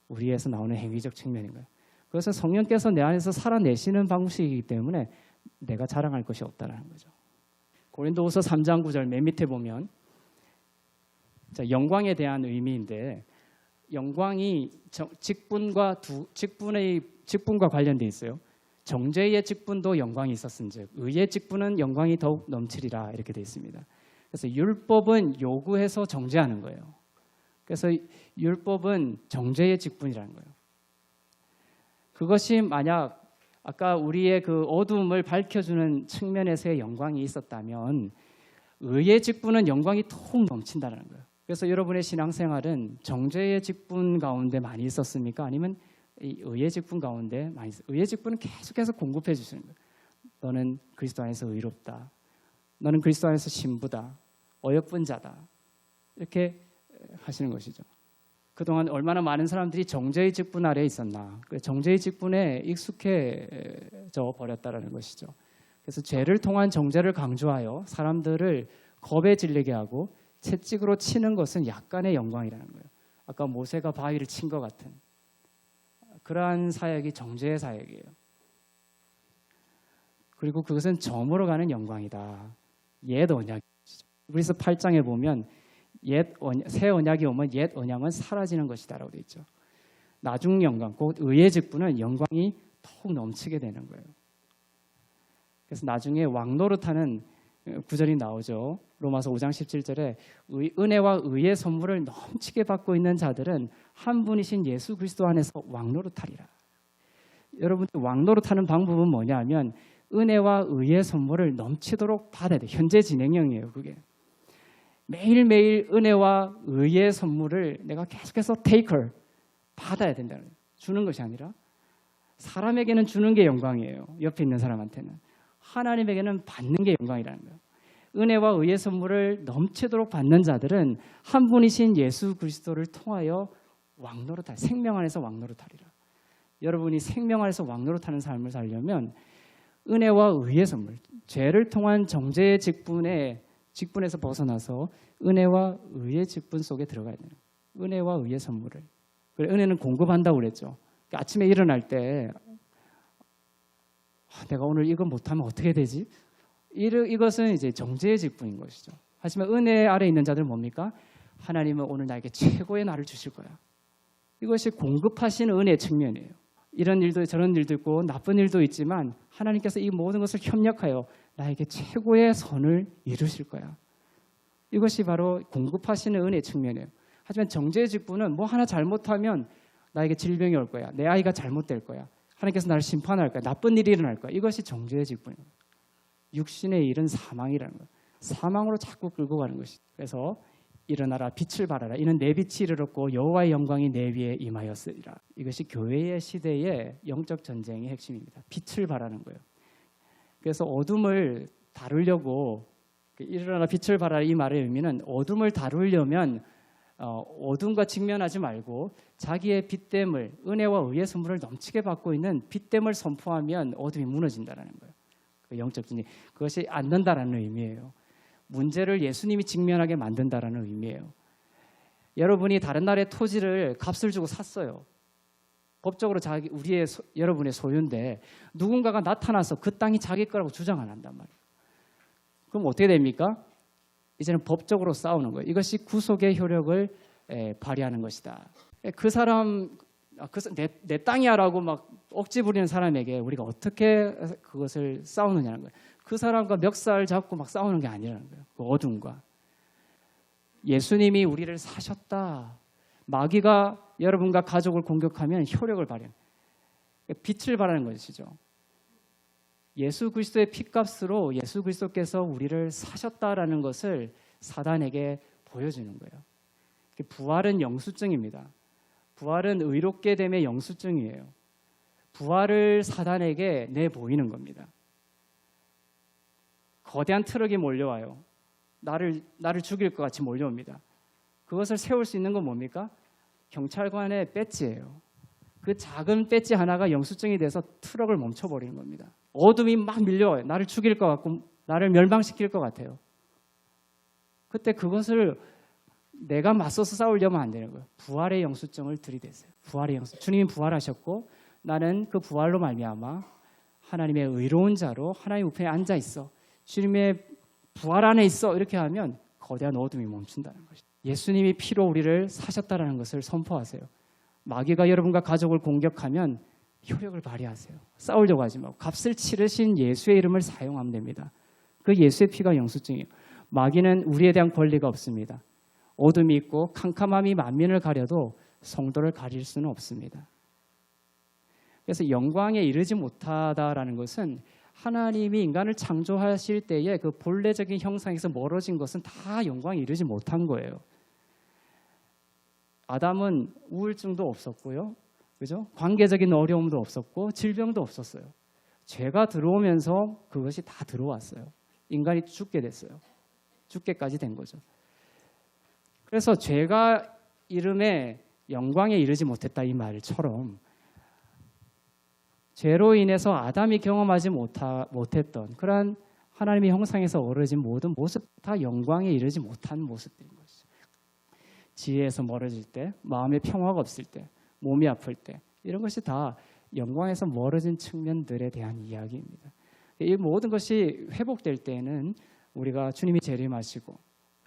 우리에서 나오는 행위적 측면인 거예요. 그것은 성령께서 내 안에서 살아내시는 방식이기 때문에 내가 자랑할 것이 없다는 거죠. 고린도후서 3장 9절 맨 밑에 보면 영광에 대한 의미인데, 영광이 직분과 관련돼 있어요. 정죄의 직분도 영광이 있었은즉 의의 직분은 영광이 더욱 넘치리라, 이렇게 되어 있습니다. 그래서 율법은 요구해서 정죄하는 거예요. 그래서 율법은 정죄의 직분이라는 거예요. 그것이 만약 아까 우리의 그 어둠을 밝혀주는 측면에서의 영광이 있었다면 의의 직분은 영광이 통 넘친다는 거예요. 그래서 여러분의 신앙생활은 정죄의 직분 가운데 많이 있었습니까? 아니면 의의 직분 가운데 많이 있어요? 의의 직분은 계속해서 공급해 주시는 거예요. 너는 그리스도 안에서 의롭다. 너는 그리스도 안에서 신부다. 어여쁜 자다. 이렇게 하시는 것이죠. 그동안 얼마나 많은 사람들이 정죄의 직분 아래에 있었나. 정죄의 직분에 익숙해져 버렸다는 것이죠. 그래서 죄를 통한 정죄를 강조하여 사람들을 겁에 질리게 하고 채찍으로 치는 것은 약간의 영광이라는 거예요. 아까 모세가 바위를 친 것 같은 그러한 사역이 정죄의 사역이에요. 그리고 그것은 점으로 가는 영광이다. 옛 언약이죠. 그래서 8장에 보면 새 언약이 오면 옛 언약은 사라지는 것이다라고 되어 있죠. 나중 영광, 곧 의의 직분은 영광이 더욱 넘치게 되는 거예요. 그래서 나중에 왕노릇하는 구절이 나오죠. 로마서 5장 17절에 은혜와 의의 선물을 넘치게 받고 있는 자들은 한 분이신 예수 그리스도 안에서 왕노릇하리라. 여러분, 왕노릇하는 방법은 뭐냐면 은혜와 의의 선물을 넘치도록 받아야 돼요. 현재 진행형이에요. 그게 매일매일 은혜와 의의 선물을 내가 계속해서 테이커 받아야 된다는 거예요. 주는 것이 아니라 사람에게는 주는 게 영광이에요. 옆에 있는 사람한테는. 하나님에게는 받는 게 영광이라는 거예요. 은혜와 의의 선물을 넘치도록 받는 자들은 한 분이신 예수 그리스도를 통하여 왕노릇할, 생명 안에서 왕노릇하리라. 여러분이 생명 안에서 왕노릇하는 삶을 살려면 은혜와 의의 선물, 죄를 통한 정죄의 직분에서 벗어나서 은혜와 의의 직분 속에 들어가야 돼요. 은혜와 의의 선물을. 그래, 은혜는 공급한다고 그랬죠. 아침에 일어날 때 내가 오늘 이거 못하면 어떻게 되지? 이것은 이제 정죄의 직분인 것이죠. 하지만 은혜 아래 있는 자들은 뭡니까? 하나님은 오늘 나에게 최고의 날을 주실 거야. 이것이 공급하시는 은혜의 측면이에요. 이런 일도 저런 일도 있고 나쁜 일도 있지만 하나님께서 이 모든 것을 협력하여 나에게 최고의 선을 이루실 거야. 이것이 바로 공급하시는 은혜의 측면이에요. 하지만 정죄의 직분은 뭐 하나 잘못하면 나에게 질병이 올 거야. 내 아이가 잘못될 거야. 하나님께서 나를 심판할 거야. 나쁜 일이 일어날 거야. 이것이 정죄의 직분이에요. 육신의 일은 사망이라는 거예요. 사망으로 자꾸 끌고 가는 것이죠. 그래서 일어나라 빛을 발하라. 이는 내 빛이 이르렀고 여호와의 영광이 내 위에 임하였으리라. 이것이 교회의 시대의 영적 전쟁의 핵심입니다. 빛을 발하는 거예요. 그래서 어둠을 다루려고 일어나라 빛을 발하라 이 말의 의미는 어둠을 다루려면 어둠과 직면하지 말고 자기의 빛됨을 은혜와 의의 선물을 넘치게 받고 있는 빛됨을 선포하면 어둠이 무너진다는 거예요. 그 영적 진리 그것이 않는다라는 의미예요. 문제를 예수님이 직면하게 만든다라는 의미예요. 여러분이 다른 나라의 토지를 값을 주고 샀어요. 법적으로 여러분의 소유인데 누군가가 나타나서 그 땅이 자기 거라고 주장 안 한단 말이에요. 그럼 어떻게 됩니까? 이제는 법적으로 싸우는 거예요. 이것이 구속의 효력을 발휘하는 것이다. 그 사람 내 땅이야라고 막 억지 부리는 사람에게 우리가 어떻게 그것을 싸우느냐는 거예요. 그 사람과 멱살 잡고 막 싸우는 게 아니라는 거예요. 그 어둠과. 예수님이 우리를 사셨다. 마귀가 여러분과 가족을 공격하면 효력을 발휘하는 빛을 발하는 것이죠. 예수 그리스도의 피값으로 예수 그리스도께서 우리를 사셨다라는 것을 사단에게 보여주는 거예요. 부활은 영수증입니다. 부활은 의롭게 됨의 영수증이에요. 부활을 사단에게 내보이는 겁니다. 거대한 트럭이 몰려와요. 나를 죽일 것 같이 몰려옵니다. 그것을 세울 수 있는 건 뭡니까? 경찰관의 배지예요. 그 작은 배지 하나가 영수증이 돼서 트럭을 멈춰버리는 겁니다. 어둠이 막 밀려와요. 나를 죽일 것 같고 나를 멸망시킬 것 같아요. 그때 그것을 내가 맞서서 싸우려면 안 되는 거예요. 부활의 영수증을 들이대세요. 부활의 영수증. 주님이 부활하셨고 나는 그 부활로 말미암아 하나님의 의로운 자로 하나님 우편에 앉아 있어. 주님의 부활 안에 있어. 이렇게 하면 거대한 어둠이 멈춘다는 것이죠. 예수님이 피로 우리를 사셨다는 것을 선포하세요. 마귀가 여러분과 가족을 공격하면 효력을 발휘하세요. 싸우려고 하지 말고 값을 치르신 예수의 이름을 사용하면 됩니다. 그 예수의 피가 영수증이에요. 마귀는 우리에 대한 권리가 없습니다. 어둠이 있고 캄캄함이 만민을 가려도 성도를 가릴 수는 없습니다. 그래서 영광에 이르지 못하다라는 것은 하나님이 인간을 창조하실 때에 그 본래적인 형상에서 멀어진 것은 다 영광에 이르지 못한 거예요. 아담은 우울증도 없었고요. 그죠? 관계적인 어려움도 없었고 질병도 없었어요. 죄가 들어오면서 그것이 다 들어왔어요. 인간이 죽게 됐어요. 죽게까지 된 거죠. 그래서 죄가 이름에 영광에 이르지 못했다 이 말처럼 죄로 인해서 아담이 경험하지 못했던 그러한 하나님의 형상에서 어우러진 모든 모습 다 영광에 이르지 못한 모습들인 것이죠. 지혜에서 멀어질 때, 마음의 평화가 없을 때, 몸이 아플 때 이런 것이 다 영광에서 멀어진 측면들에 대한 이야기입니다. 이 모든 것이 회복될 때에는 우리가 주님이 재림하시고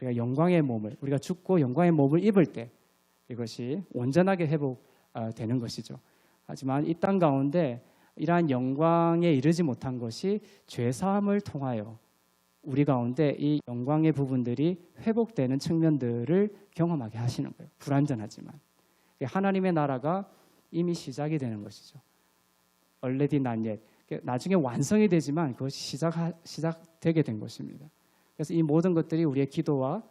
우리가 영광의 몸을 우리가 죽고 영광의 몸을 입을 때 이것이 온전하게 회복되는 것이죠. 하지만 이 땅 가운데 이러한 영광에 이르지 못한 것이 죄사함을 통하여 우리 가운데 이 영광의 부분들이 회복되는 측면들을 경험하게 하시는 거예요. 불완전하지만 하나님의 나라가 이미 시작이 되는 것이죠. already not yet. 나중에 완성이 되지만 그것이 시작되게 된 것입니다. 그래서 이 모든 것들이 우리의 기도와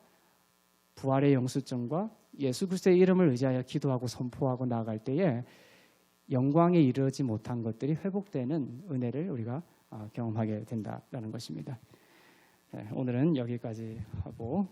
부활의 영수증과 예수 그리스도의 이름을 의지하여 기도하고 선포하고 나아갈 때에 영광에 이르지 못한 것들이 회복되는 은혜를 우리가 경험하게 된다는 것입니다. 오늘은 여기까지 하고